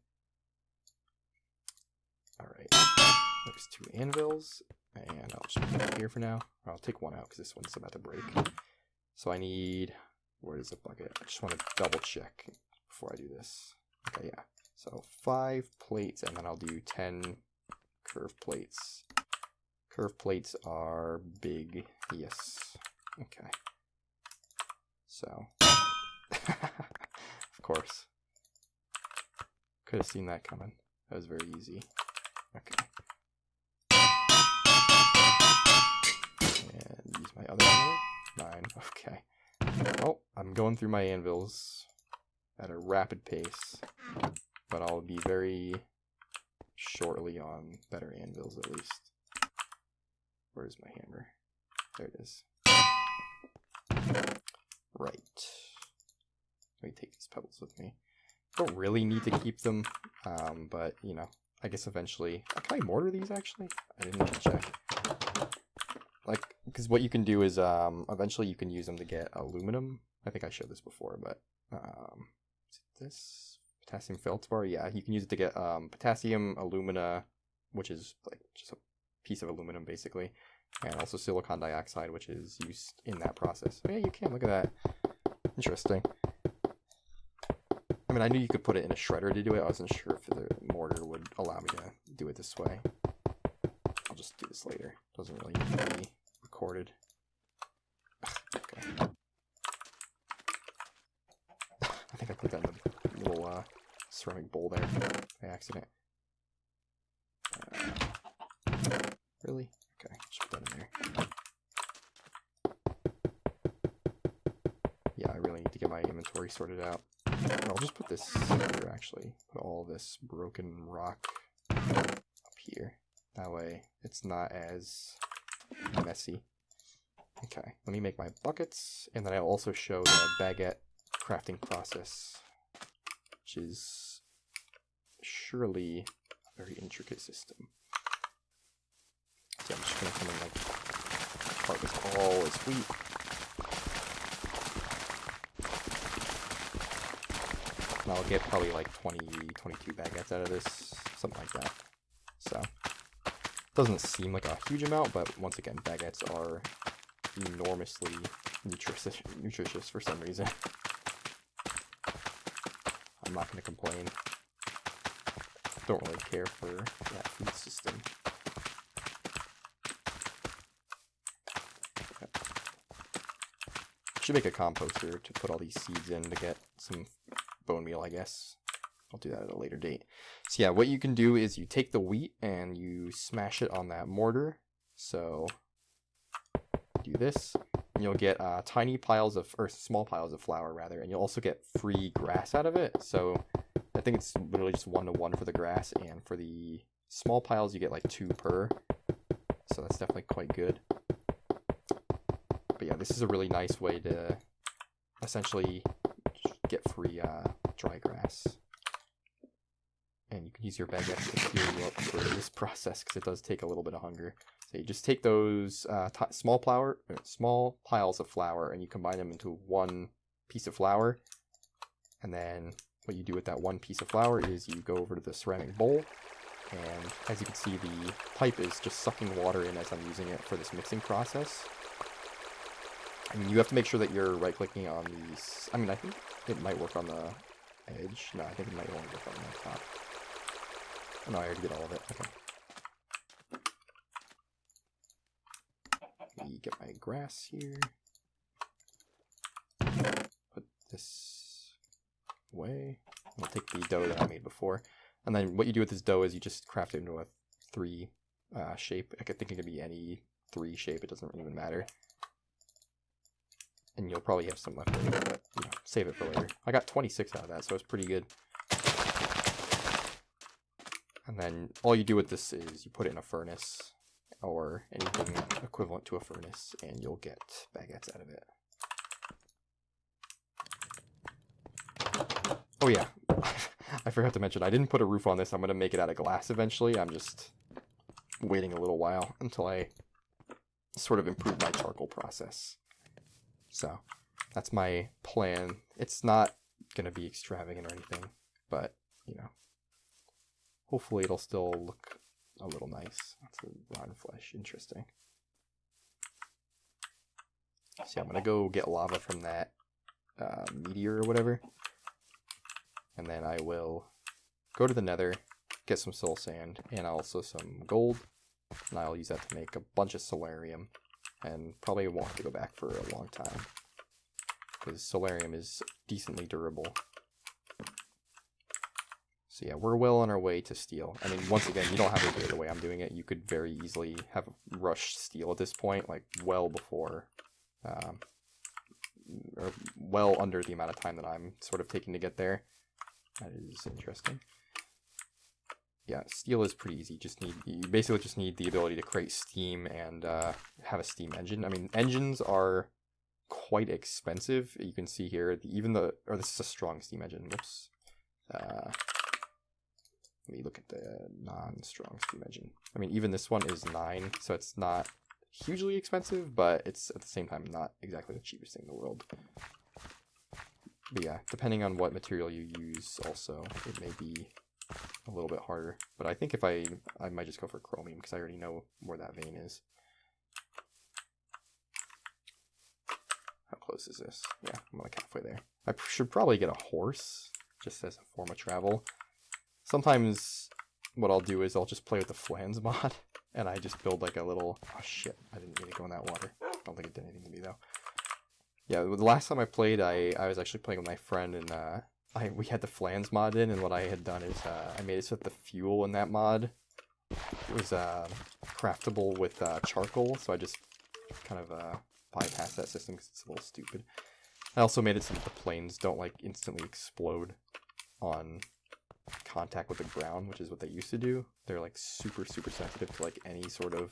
Alright, there's 2 anvils, and I'll just put that here for now. I'll take one out because this one's about to break. So I need, where is the bucket? I just want to double check before I do this. Okay, yeah. So 5 plates, and then I'll do 10 curved plates. Curved plates are big, yes. Okay. So, of course. Could have seen that coming. That was very easy. Okay. And use my other one. 9. Okay. Oh, I'm going through my anvils at a rapid pace, but I'll be very shortly on better anvils at least. Where's my hammer? There it is. Right. Let me take these pebbles with me. Don't really need to keep them, but you know, I guess eventually. Can I mortar these actually? I didn't even check. Like, because what you can do is eventually you can use them to get aluminum. I think I showed this before, but is it this potassium feldspar? Yeah, you can use it to get potassium, alumina, which is like just a piece of aluminum basically, and also silicon dioxide, which is used in that process. Oh yeah, you can. Look at that. Interesting. I mean, I knew you could put it in a shredder to do it. I wasn't sure if the mortar would allow me to do it this way. I'll just do this later. Doesn't really need to be recorded. Okay. I think I put that in the little ceramic bowl there by accident. Really? Okay, just put that in there. Yeah, I really need to get my inventory sorted out. I'll just put this here, actually. Put all this broken rock up here. That way, it's not as messy. Okay, let me make my buckets, and then I'll also show the baguette crafting process, which is surely a very intricate system. So I'm just going to come and like harvest all this wheat. And I'll get probably like 20, 22 baguettes out of this, something like that. So, doesn't seem like a huge amount, but once again, baguettes are enormously nutritious for some reason. I'm not going to complain. Don't really care for that food system. Okay. Should make a composter to put all these seeds in to get some bone meal, I guess. I'll do that at a later date. So yeah, what you can do is you take the wheat and you smash it on that mortar. So do this, and you'll get tiny piles of, or small piles of flour rather, and you'll also get free grass out of it. So I think it's literally just 1-to-1 for the grass, and for the small piles you get like 2 per. So that's definitely quite good. But yeah, this is a really nice way to essentially get free dry grass. And you can use your baguettes to fuel you up for this process, because it does take a little bit of hunger. So you just take those small piles of flour and you combine them into one piece of flour. And then what you do with that one piece of flour is you go over to the ceramic bowl, and as you can see, the pipe is just sucking water in as I'm using it for this mixing process. And you have to make sure that you're right-clicking on these. I mean, I think it might work on the edge. No, I think it might only work on the top. Oh, no, I already did all of it. Okay. Let me get my grass here. Put this away. I'll take the dough that I made before. And then what you do with this dough is you just craft it into a 3 shape. I think it could be any 3 shape. It doesn't even matter. And you'll probably have some left over, but save it for later. I got 26 out of that, so it's pretty good. And then all you do with this is you put it in a furnace or anything equivalent to a furnace, and you'll get baguettes out of it. Oh yeah, I forgot to mention, I didn't put a roof on this. I'm going to make it out of glass eventually. I'm just waiting a little while until I sort of improve my charcoal process. So that's my plan. It's not going to be extravagant or anything, but, hopefully it'll still look a little nice. That's a rotten flesh. Interesting. See, I'm going to go get lava from that meteor or whatever. And then I will go to the nether, get some soul sand, and also some gold. And I'll use that to make a bunch of solarium. And probably won't have to go back for a long time, because solarium is decently durable. So yeah, we're well on our way to steel. I mean, once again, you don't have to do it the way I'm doing it. You could very easily have rushed steel at this point, like well before, or well under the amount of time that I'm sort of taking to get there. That is interesting. Yeah, steel is pretty easy. You basically just need the ability to create steam and have a steam engine. I mean, engines are quite expensive. You can see here, this is a strong steam engine. Whoops. Let me look at the non-strong steam engine. I mean, even this one is 9, so it's not hugely expensive, but it's at the same time not exactly the cheapest thing in the world. But yeah, depending on what material you use also, it may be a little bit harder. But I think if I might just go for chromium, because I already know where that vein is. How close is this? Yeah, I'm like halfway there. I should probably get a horse, just as a form of travel. Sometimes what I'll do is I'll just play with the flans mod, and I just build like a little... Oh shit, I didn't mean to go in that water. I don't think it did anything to me though. Yeah, the last time I played, I was actually playing with my friend, and we had the flans mod in, and what I had done is I made it so that the fuel in that mod was craftable with charcoal, so I just kind of bypassed that system because it's a little stupid. I also made it so that the planes don't like instantly explode on contact with the ground, which is what they used to do. They're like super sensitive to like any sort of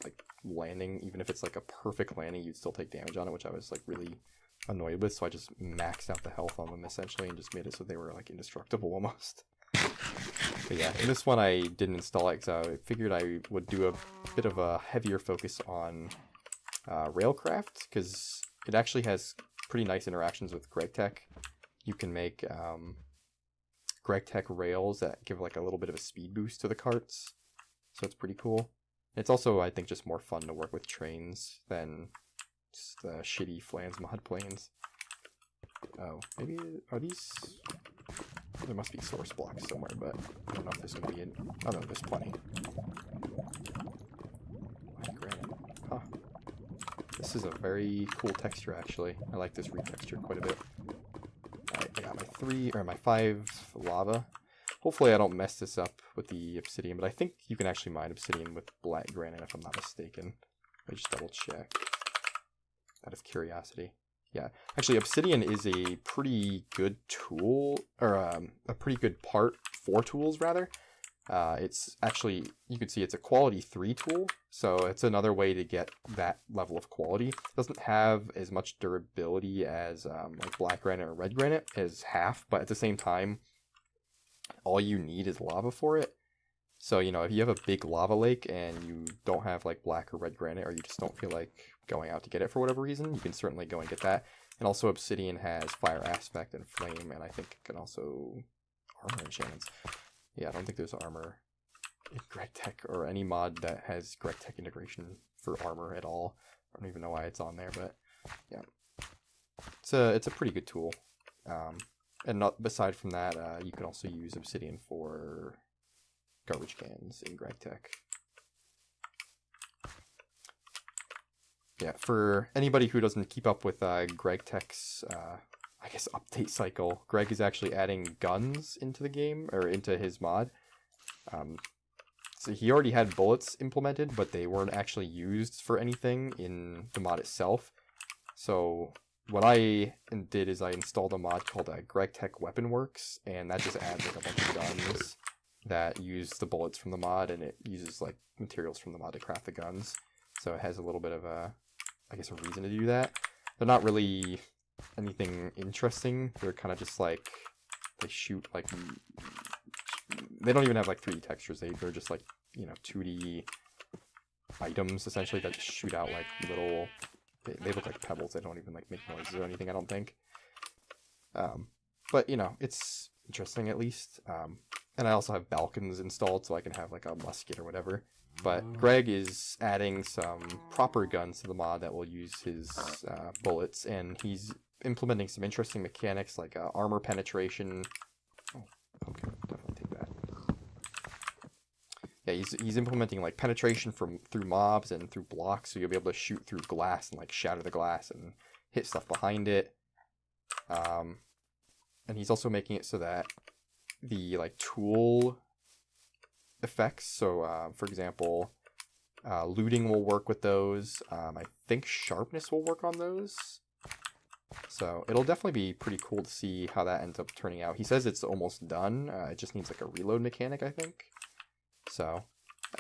like landing. Even if it's like a perfect landing, you'd still take damage on it, which I was like really annoyed with. So I just maxed out the health on them essentially and just made it so they were like indestructible almost. But yeah, in this one I didn't install it because I figured I would do a bit of a heavier focus on railcraft, because it actually has pretty nice interactions with GregTech. You can make GregTech rails that give like a little bit of a speed boost to the carts, so it's pretty cool. It's also, I think, just more fun to work with trains than just the shitty flans mod planes. Oh, maybe, are these... There must be source blocks somewhere, but I don't know if there's going to be an... Oh no, there's plenty. Like granite. Huh. This is a very cool texture, actually. I like this retexture quite a bit. Alright, I got my 5 lava. Hopefully I don't mess this up with the obsidian, but I think you can actually mine obsidian with black granite if I'm not mistaken. Let me just double check. Out of curiosity. Yeah, actually obsidian is a pretty good tool, or a pretty good part for tools rather. It's actually, you can see it's a quality 3 tool, so it's another way to get that level of quality. It doesn't have as much durability as like black granite or red granite, as half, but at the same time, all you need is lava for it. So, you know, if you have a big lava lake and you don't have like black or red granite, or you just don't feel like going out to get it for whatever reason, you can certainly go and get that. And also obsidian has fire aspect and flame, and I think it can also armor enchantments. Yeah, I don't think there's armor in GregTech or any mod that has GregTech integration for armor at all. I don't even know why it's on there, but yeah, it's a pretty good tool. And not beside from that, you can also use obsidian for garbage cans in GregTech. Yeah, for anybody who doesn't keep up with GregTech's, I guess, update cycle, Greg is actually adding guns into the game, or into his mod. So he already had bullets implemented, but they weren't actually used for anything in the mod itself. So what I did is I installed a mod called GregTech Weapon Works, and that just adds like a bunch of guns that use the bullets from the mod, and it uses like materials from the mod to craft the guns. So it has a little bit of a, I guess, a reason to do that. They're not really anything interesting. They're kind of just like, they shoot like, they don't even have like 3D textures. They're just like, you know, 2D items essentially that just shoot out like little, they look like pebbles. They don't even like make noises or anything, I don't think. But you know, it's interesting at least. And I also have Balkans installed so I can have like a musket or whatever. But Greg is adding some proper guns to the mod that will use his bullets, and he's implementing some interesting mechanics like armor penetration. Oh, okay, definitely take that. Yeah, he's implementing like penetration through mobs and through blocks, so you'll be able to shoot through glass and like shatter the glass and hit stuff behind it. And he's also making it so that the like tool effects, so for example, looting will work with those. I think sharpness will work on those. So it'll definitely be pretty cool to see how that ends up turning out. He says it's almost done. It just needs like a reload mechanic, I think. So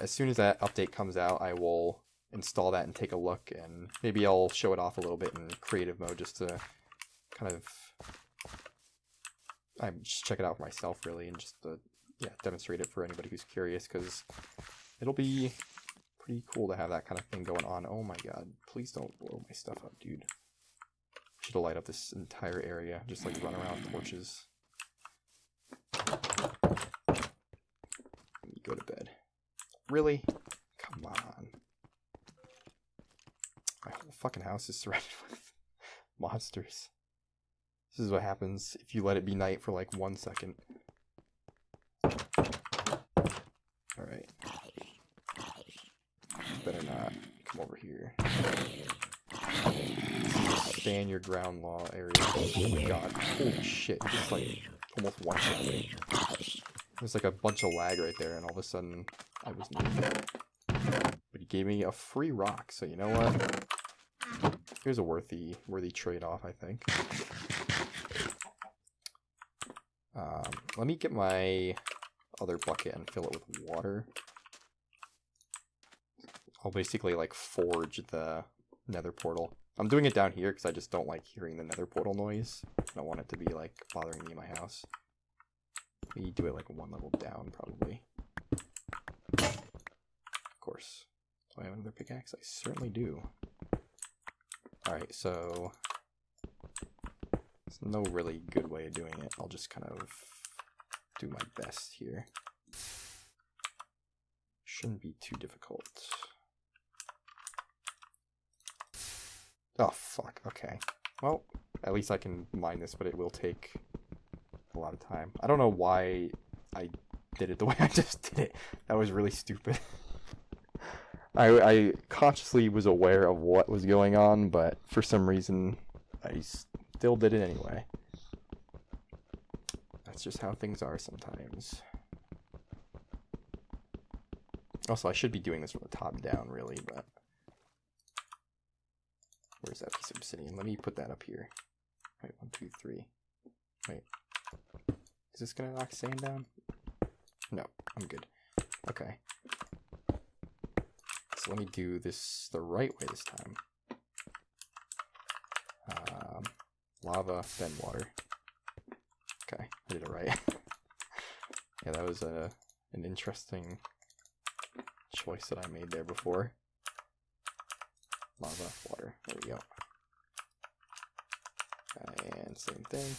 as soon as that update comes out, I will install that and take a look, and maybe I'll show it off a little bit in creative mode just to kind of just check it out for myself, really, and just to demonstrate it for anybody who's curious, because it'll be pretty cool to have that kind of thing going on. Oh my god, please don't blow my stuff up, dude. Should light up this entire area, just like run around torches. Let me go to bed. Really? Come on. My whole fucking house is surrounded with monsters. This is what happens if you let it be night for like 1 second. Alright. Better not come over here. Stay in your ground law area. Oh my god. Holy shit. You just like almost one-shot me. There's like a bunch of lag right there, and all of a sudden I was moving. But he gave me a free rock, so you know what? Here's a worthy trade-off, I think. Let me get my other bucket and fill it with water. I'll basically like forge the nether portal. I'm doing it down here because I just don't like hearing the nether portal noise. I don't want it to be like bothering me in my house. We do it like one level down probably. Of course. Do I have another pickaxe? I certainly do. Alright, so there's no really good way of doing it. I'll just kind of do my best here. Shouldn't be too difficult. Oh, fuck. Okay. Well, at least I can mine this, but it will take a lot of time. I don't know why I did it the way I just did it. That was really stupid. I consciously was aware of what was going on, but for some reason, I still did it anyway. That's just how things are sometimes. Also, I should be doing this from the top down, really, but... Where's that piece of obsidian? Let me put that up here. Wait, 1, 2, 3. Wait. Is this gonna knock sand down? No, I'm good. Okay. So let me do this the right way this time. Lava, then water. Okay, I did it right. Yeah, that was an interesting choice that I made there before. Lava, water. There we go. And same thing.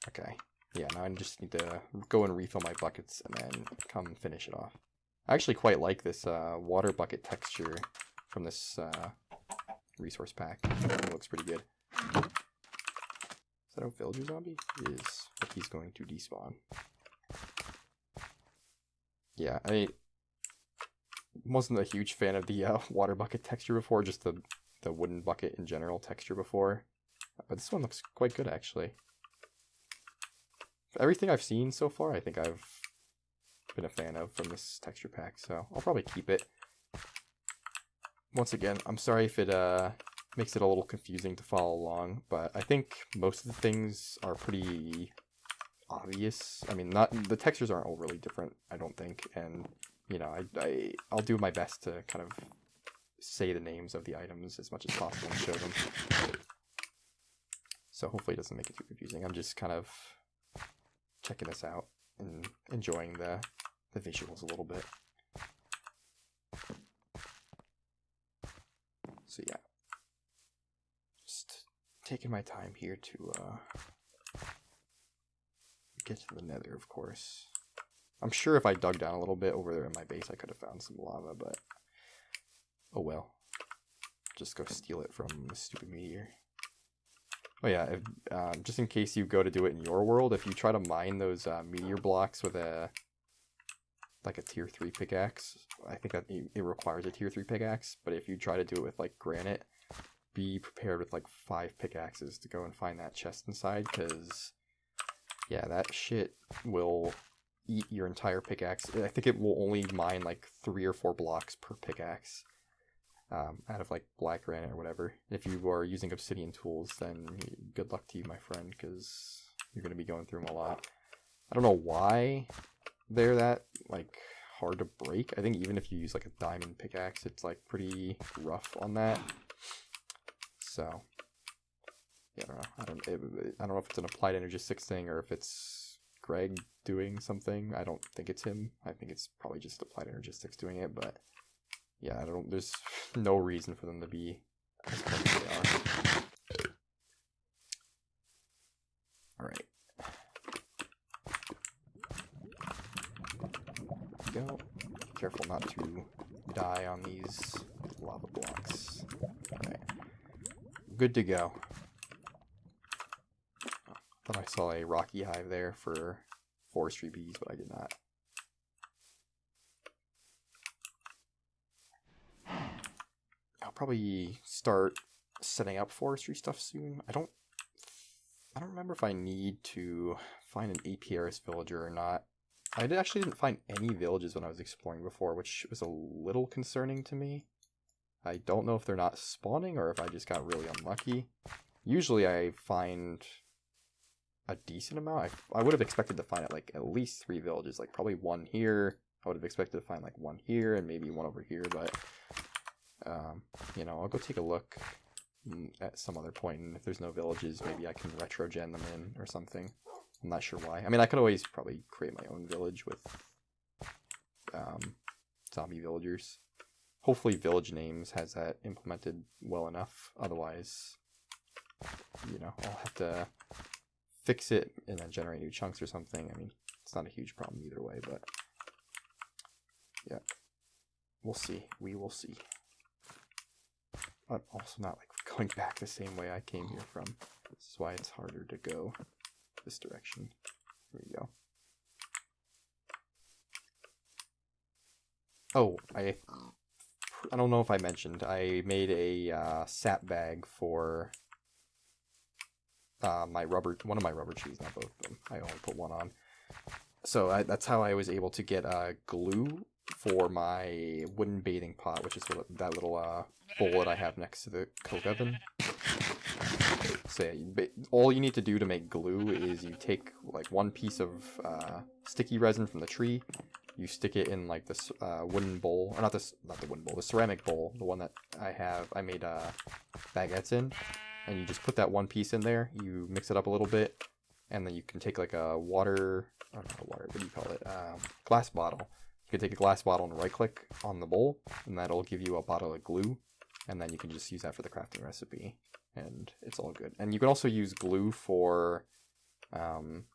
Okay. Yeah, now I just need to go and refill my buckets and then come finish it off. I actually quite like this water bucket texture from this resource pack. It looks pretty good. Is that a villager zombie? It is, but he's going to despawn. Yeah, I wasn't a huge fan of the water bucket texture before, just the wooden bucket in general texture before. But this one looks quite good, actually. Everything I've seen so far, I think I've been a fan of from this texture pack, so I'll probably keep it. Once again, I'm sorry if it makes it a little confusing to follow along, but I think most of the things are pretty obvious. I mean, the textures aren't overly different, I don't think, and you know, I'll do my best to kind of say the names of the items as much as possible and show them. So hopefully it doesn't make it too confusing. I'm just kind of checking this out and enjoying the visuals a little bit. So yeah, just taking my time here to get to the nether, of course. I'm sure if I dug down a little bit over there in my base, I could have found some lava, but oh well. Just go steal it from the stupid meteor. Oh yeah, just in case you go to do it in your world, if you try to mine those meteor blocks with a tier 3 pickaxe, I think that it requires a tier 3 pickaxe, but if you try to do it with like granite, be prepared with like 5 pickaxes to go and find that chest inside, because yeah, that shit will eat your entire pickaxe. I think it will only mine like 3 or 4 blocks per pickaxe. Out of like black granite or whatever. If you are using obsidian tools, then good luck to you, my friend, because you're going to be going through them a lot. I don't know why they're that like hard to break. I think even if you use like a diamond pickaxe, it's like pretty rough on that. So yeah, I don't know if it's an applied energy 6 thing or if it's Greg doing something. I don't think it's him. I think it's probably just applied energy 6 doing it, but yeah, there's no reason for them to be as close as they are. Alright. Go. Careful not to die on these lava blocks. Alright. Good to go. Oh, thought I saw a rocky hive there for forestry bees, but I did not. I'll probably start setting up forestry stuff soon. I don't remember if I need to find an apiarist villager or not. I actually didn't find any villages when I was exploring before, which was a little concerning to me. I don't know if they're not spawning or if I just got really unlucky. Usually I find a decent amount. I would have expected to find at least 3 villages, like probably 1 here. I would have expected to find like 1 here and maybe 1 over here, but you know, I'll go take a look at some other point, and if there's no villages, maybe I can retro-gen them in or something. I'm not sure why. I mean, I could always probably create my own village with zombie villagers. Hopefully Village Names has that implemented well enough. Otherwise, you know, I'll have to fix it and then generate new chunks or something. I mean, it's not a huge problem either way, but yeah, we'll see. We will see. I'm also not like going back the same way I came here from. This is why it's harder to go this direction. Here we go. Oh, I don't know if I mentioned, I made a sap bag for one of my rubber trees, not both of them. I only put one on. So that's how I was able to get glue for my wooden bathing pot, which is that little bowl that I have next to the coke oven. So yeah, all you need to do to make glue is you take like 1 piece of sticky resin from the tree, you stick it in like this wooden bowl, or not the wooden bowl, the ceramic bowl, the one that I made baguettes in, and you just put that one piece in there, you mix it up a little bit, and then you can take like a what do you call it, glass bottle. You can take a glass bottle and right click on the bowl, and that'll give you a bottle of glue, and then you can just use that for the crafting recipe, and it's all good. And you can also use glue for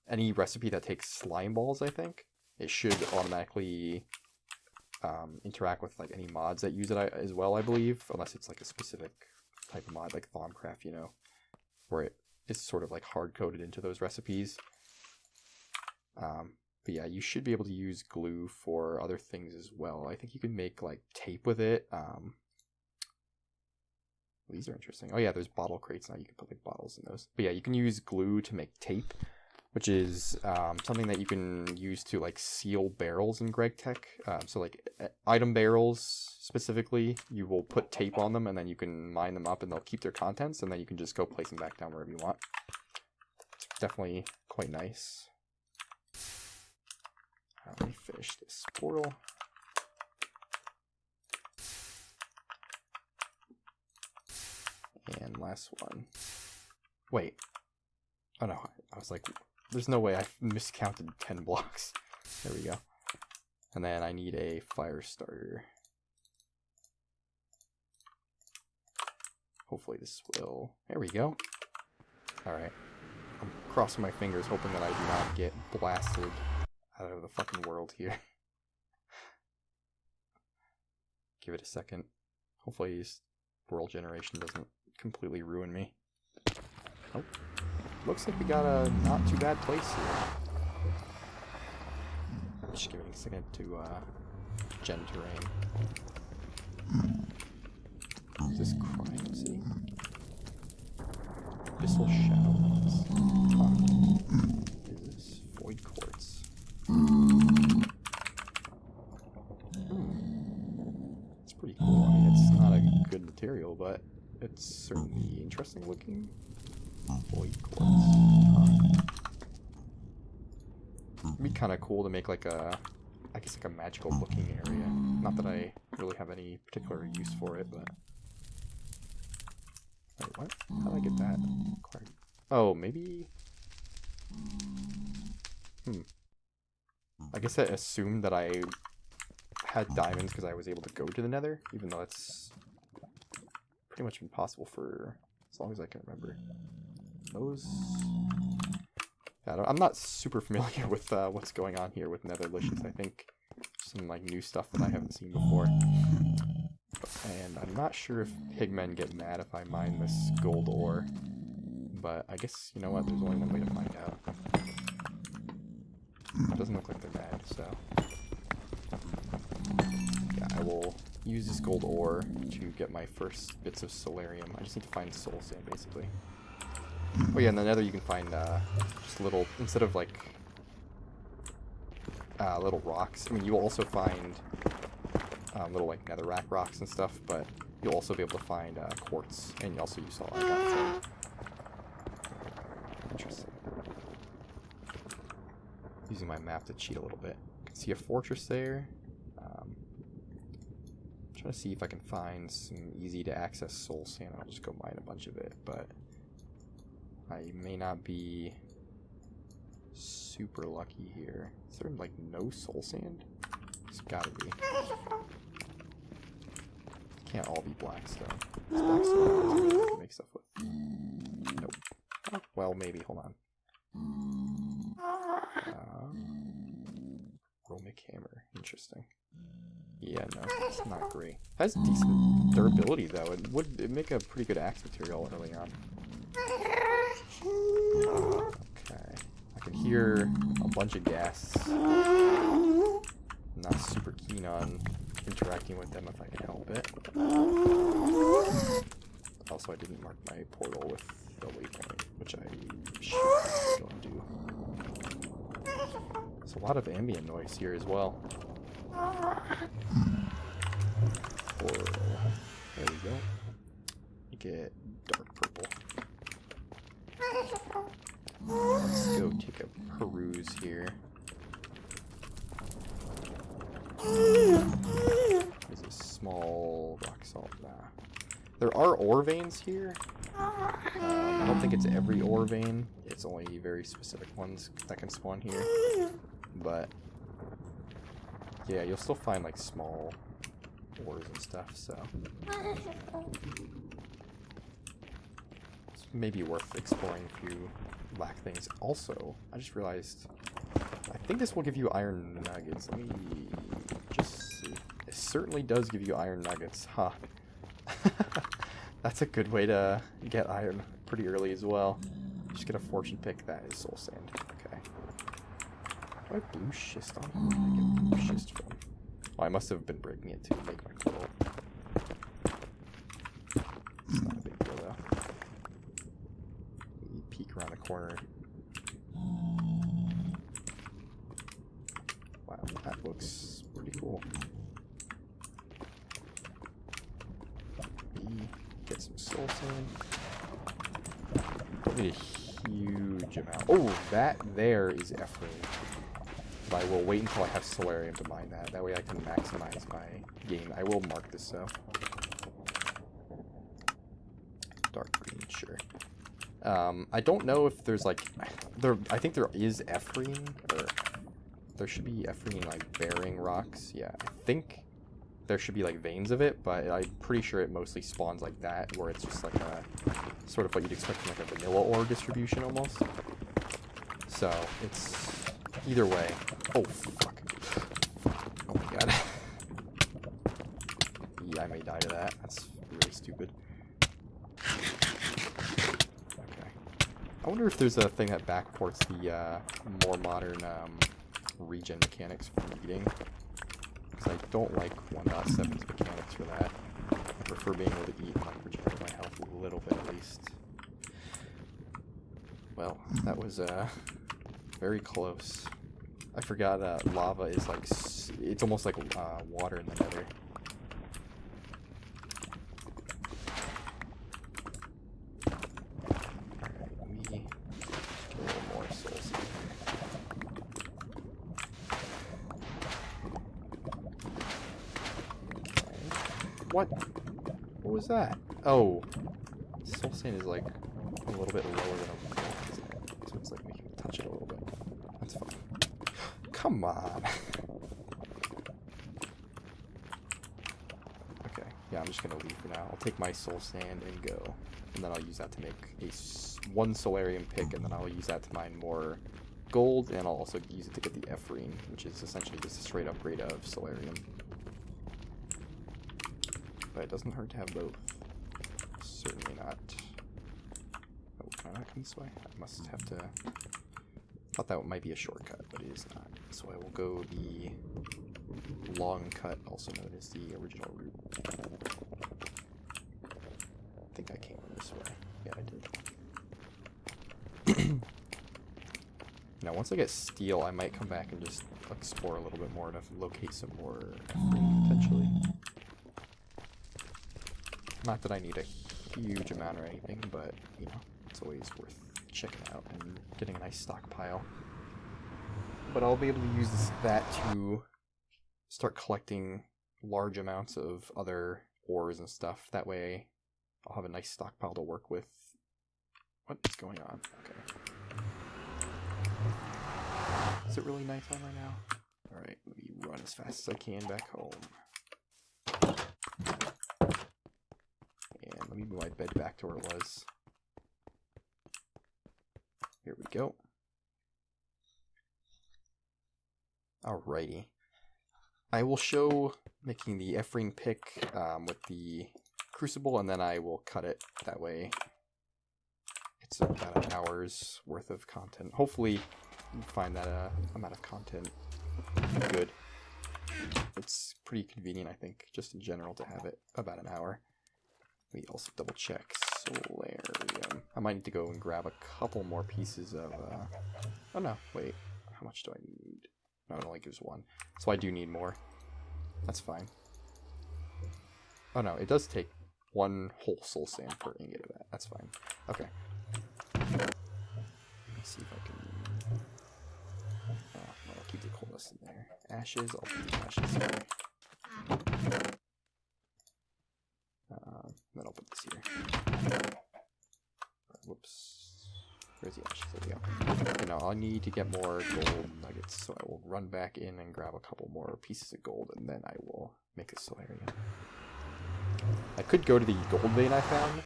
any recipe that takes slime balls, I think. It should automatically interact with like any mods that use it as well, I believe, unless it's like a specific type of mod, like Thaumcraft, you know, where it is sort of like hard-coded into those recipes. But yeah, you should be able to use glue for other things as well. I think you can make like tape with it. These are interesting. Oh yeah, there's bottle crates now. You can put like bottles in those. But yeah, you can use glue to make tape, which is something that you can use to like seal barrels in GregTech. So like item barrels specifically, you will put tape on them and then you can mine them up and they'll keep their contents, and then you can just go place them back down wherever you want. It's definitely quite nice. Let me finish this portal. And last one. Wait. Oh no, I was like, there's no way I miscounted 10 blocks. There we go. And then I need a fire starter. Hopefully this will... There we go. Alright. I'm crossing my fingers hoping that I do not get blasted out of the fucking world here. Give it a second. Hopefully this world generation doesn't completely ruin me. Oh. Looks like we got a not too bad place here. Just give me a second to gen terrain. Is this crime city? Abyssal Shadows. Huh. Is this void quartz? It's pretty cool. I mean, it's not a good material, but it's certainly interesting looking. Void quartz. It'd be kind of cool to make like a, I guess like a magical looking area. Not that I really have any particular use for it, but... Wait, what? How did I get that? Oh, maybe... I guess I assumed that I had diamonds because I was able to go to the nether, even though that's pretty much impossible for as long as I can remember. Those... Yeah, I'm not super familiar with what's going on here with Netherlicious. I think some like new stuff that I haven't seen before. And I'm not sure if pigmen get mad if I mine this gold ore. But I guess, you know what, there's only one way to find out. It doesn't look like they're mad, so... Yeah, I will use this gold ore to get my first bits of solarium. I just need to find soul sand, basically. Oh yeah, in the nether you can find just little, instead of like little rocks, I mean you'll also find little like netherrack rocks and stuff, but you'll also be able to find quartz, and you also use all that. Interesting. Using my map to cheat a little bit. You can see a fortress there. Trying to see if I can find some easy to access soul sand. I'll just go mine a bunch of it, but I may not be super lucky here. Is there like no soul sand? It's gotta be. Can't all be black stone. It's black stone I can make stuff with. Nope. Oh, well, maybe. Hold on. Romic hammer. Interesting. Yeah, no, it's not great. It has decent durability though. It'd make a pretty good axe material early on. Okay. I can hear a bunch of ghasts. I'm not super keen on interacting with them if I can help it. Also, I didn't mark my portal with the waypoint, which I should go and do. There's a lot of ambient noise here as well. Portal. There we go. You get dark purple. Let's go take a peruse here. There's a small rock salt. Nah. There are ore veins here. I don't think it's every ore vein. It's only very specific ones that can spawn here. But yeah, you'll still find like small ores and stuff, so it's maybe worth exploring if you lack things. Also, I just realized I think this will give you iron nuggets. Let me just see. It certainly does give you iron nuggets, huh? That's a good way to get iron pretty early as well. Just get a fortune pick. That is soul sand. Okay. Do I have blue schist on here? Where did I get blue schist from? Oh, I must have been breaking it to make my coral. It's not a big deal though. Let me peek around the corner. Wow, that looks pretty cool. Get some soul sand. Don't need a huge amount. Oh, that there is Ephraim. But I will wait until I have solarium to mine that. That way I can maximize my gain. I will mark this though. Dark green, sure. I don't know if there's like I think there is Ephraim, or there should be Ephraim like bearing rocks. Yeah, I think there should be like veins of it, but I'm pretty sure it mostly spawns like that, where it's just like a sort of what you'd expect from like a vanilla ore distribution almost. So it's either way. Oh fuck! Oh my god! Yeah, I may die to that. That's really stupid. Okay. I wonder if there's a thing that backports the more modern regen mechanics from eating. I don't like 1.7's mechanics for that. I prefer being able to eat and like regenerate my health a little bit at least. Well, that was very close. I forgot that lava is like it's almost like water in the nether. Alright, let me get a little more soul sand. What? What was that? Oh. Soul sand is like a little bit lower than a block, isn't it? So it's like making me touch it a little bit. That's fine. Come on. Okay. Yeah, I'm just gonna leave for now. I'll take my soul sand and go. And then I'll use that to make one solarium pick, and then I'll use that to mine more gold, and I'll also use it to get the Ephraim, which is essentially just a straight upgrade of solarium. But it doesn't hurt to have both. Certainly not. Oh, can I not come this way? I must have to... Thought that might be a shortcut, but it is not. So I will go the long cut, also known as the original route. I think I came this way. Yeah, I did. Now, once I get steel, I might come back and just explore a little bit more to locate some more Ephraim, potentially. Not that I need a huge amount or anything, but, you know, it's always worth checking out and getting a nice stockpile. But I'll be able to use that to start collecting large amounts of other ores and stuff. That way, I'll have a nice stockpile to work with. What is going on? Okay. Is it really nighttime right now? Alright, let me run as fast as I can back home. And let me move my bed back to where it was. Here we go. Alrighty. I will show making the Ephraim pick with the crucible, and then I will cut it. That way it's about an hour's worth of content. Hopefully you find that amount of content good. It's pretty convenient, I think, just in general, to have it about an hour. Let me also double check solarium. I might need to go and grab a couple more pieces of oh no, wait, how much do I need? No, it only gives one, so I do need more. That's fine. Oh no, it does take one whole soul sand per ingot of that. That's fine. Okay. Let's see if I can... Oh, I'll keep the coolness in there. ashes. I'll put the ashes here. Then I'll put this here. Whoops. Where's the ashes? There we go. Okay, now I need to get more gold nuggets, so I will run back in and grab a couple more pieces of gold, and then I will make a solarium. I could go to the gold vein I found.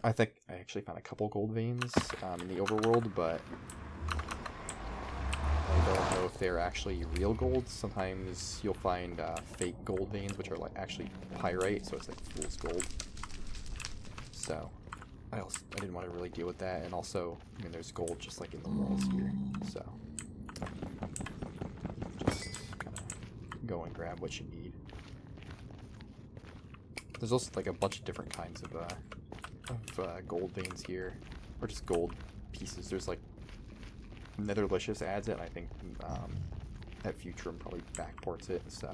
I think I actually found a couple gold veins in the overworld, but I don't know if they're actually real gold. Sometimes you'll find fake gold veins, which are like actually pyrite, so it's like fool's gold. So I didn't want to really deal with that, and also, I mean, there's gold just like in the walls here, so just kind of go and grab what you need. There's also like a bunch of different kinds of gold veins here, or just gold pieces. There's like Netherlicious adds it, and I think that Futurum probably backports it, so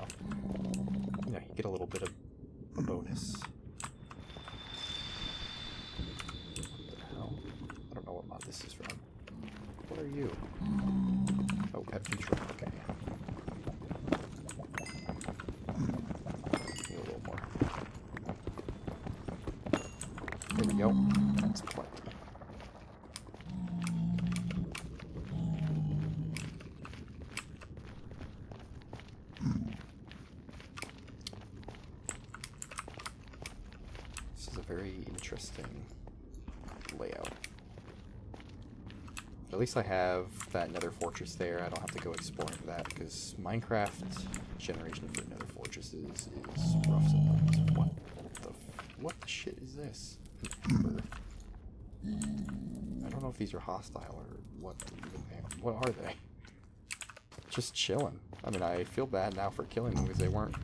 yeah, you get a little bit of a bonus. What the hell? I don't know what mod this is from. What are you? Oh, at Futurum, okay. Need a little more. There we go. That's plenty. This is a very interesting layout. At least I have that nether fortress there. I don't have to go exploring for that, because Minecraft generation for nether fortresses is rough sometimes. What the shit is this? I don't know if these are hostile or what are they? Just chilling. I mean, I feel bad now for killing them because they weren't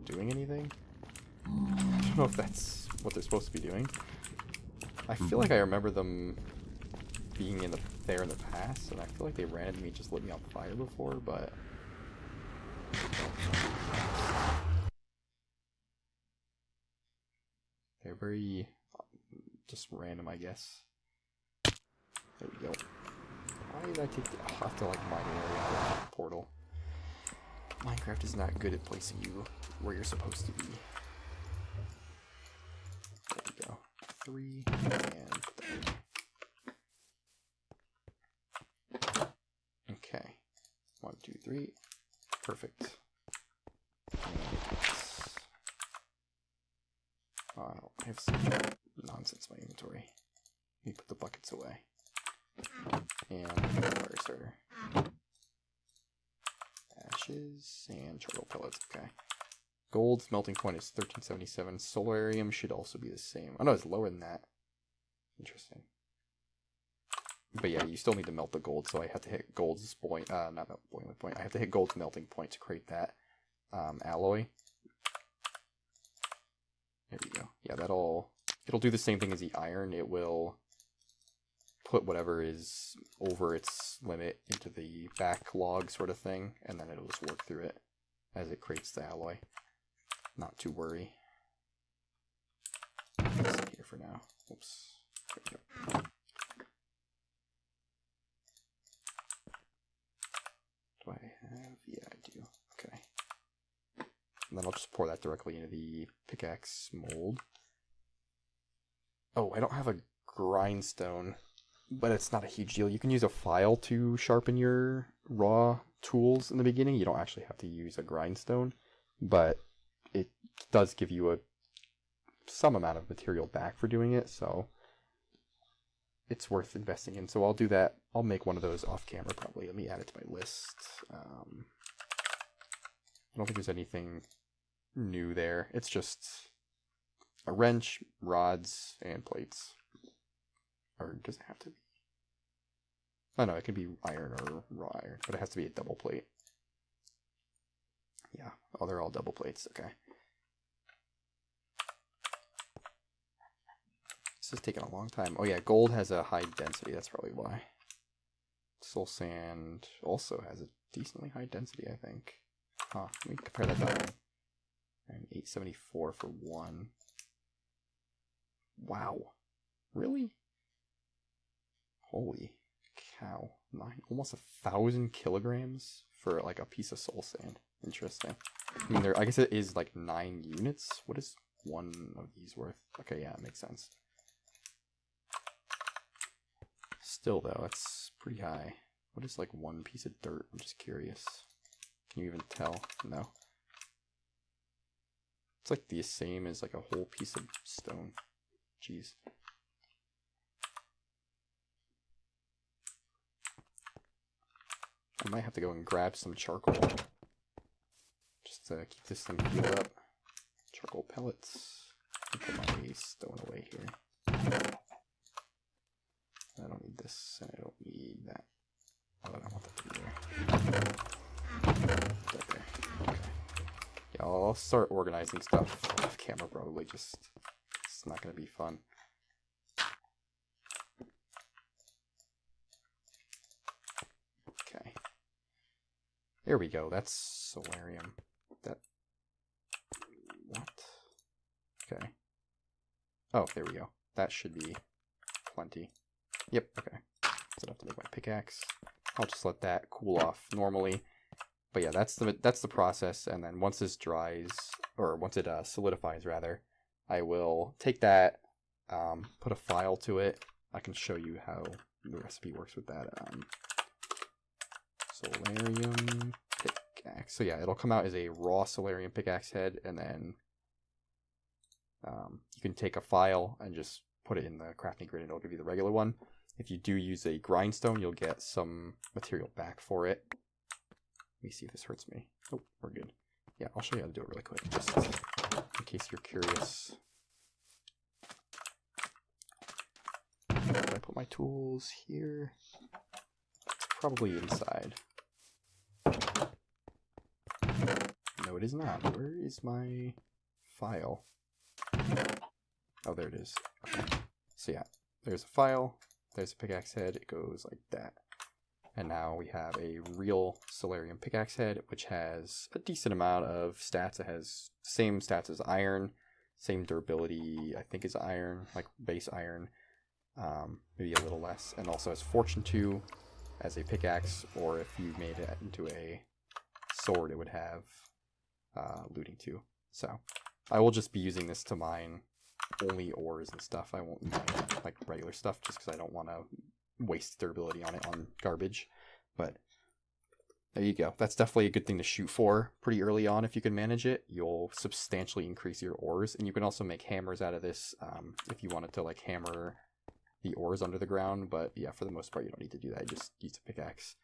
doing anything. I don't know if that's what they're supposed to be doing. I feel like I remember them being there in the past, and I feel like they ran into me, just lit me on fire before, but they're very just random, I guess. There we go. Why did I take the... I'll have to like mine an area out of the portal. Minecraft is not good at placing you where you're supposed to be. There we go. 3 and 3. Okay. 1, 2, 3. Perfect. I have some nonsense in my inventory. Let me put the buckets away. And fire starter. Ashes and charcoal pellets. Okay. Gold's melting point is 1377. Solarium should also be the same. Oh no, it's lower than that. Interesting. But yeah, you still need to melt the gold, so I have to hit gold's point. Not boiling point. I have to hit gold's melting point to create that alloy. There we go. Yeah, it'll do the same thing as the iron. It will put whatever is over its limit into the backlog sort of thing, and then it'll just work through it as it creates the alloy. Not to worry. Sit here for now. Oops. There we go. Do I have? Yeah, I do. Okay. And then I'll just pour that directly into the pickaxe mold. Oh, I don't have a grindstone, but it's not a huge deal. You can use a file to sharpen your raw tools in the beginning. You don't actually have to use a grindstone, but it does give you some amount of material back for doing it, so it's worth investing in. So I'll do that. I'll make one of those off camera probably. Let me add it to my list. I don't think there's anything new there. It's just a wrench, rods, and plates. Or does it have to be? Oh no, it can be iron or raw iron, but it has to be a double plate. Yeah, oh, they're all double plates, okay. This is taking a long time. Oh yeah, gold has a high density, that's probably why. Soul sand also has a decently high density, I think. Huh, let me compare that down. And 874 for 1. Wow. Really? Holy cow. Almost 1,000 kilograms for like a piece of soul sand. Interesting. I mean, I guess it is like 9 units. What is one of these worth? Okay, yeah, it makes sense. Still, though, that's pretty high. What is like one piece of dirt? I'm just curious. Can you even tell? No. It's like the same as like a whole piece of stone. Jeez. I might have to go and grab some charcoal. Just to keep this thing fueled up. Charcoal pellets. Put my stone away here. I don't need this, and I don't need that. Oh, I don't want that to be there. Right there. Okay. Yeah, I'll start organizing stuff off camera probably. Just, it's not going to be fun. Okay. There we go. That's solarium. That. What? Okay. Oh, there we go. That should be plenty. Yep, okay. So I have to make my pickaxe. I'll just let that cool off normally. But yeah, that's the process. And then once this dries, or once it solidifies rather, I will take that, put a file to it. I can show you how the recipe works with that. Solarium pickaxe. So yeah, it'll come out as a raw solarium pickaxe head, and then you can take a file and just put it in the crafting grid, and it'll give you the regular one. If you do use a grindstone, you'll get some material back for it. Let me see if this hurts me. Oh, we're good. Yeah, I'll show you how to do it really quick, just in case you're curious. I put my tools here. It's probably inside. No, it is not. Where is my file? Oh, there it is. Okay. So yeah, there's a file. There's a pickaxe head. It goes like that. And now we have a real solarium pickaxe head, which has a decent amount of stats. It has same stats as iron, same durability, I think, as iron, like base iron, maybe a little less. And also has fortune 2 as a pickaxe, or if you made it into a sword, it would have looting 2. So I will just be using this to mine only ores and stuff. I won't mine like regular stuff just because I don't want to waste durability on it on garbage. But there you go. That's definitely a good thing to shoot for pretty early on. If you can manage it, you'll substantially increase your ores, and you can also make hammers out of this if you wanted to like hammer the ores under the ground. But yeah, for the most part, you don't need to do that. Just use a pickaxe.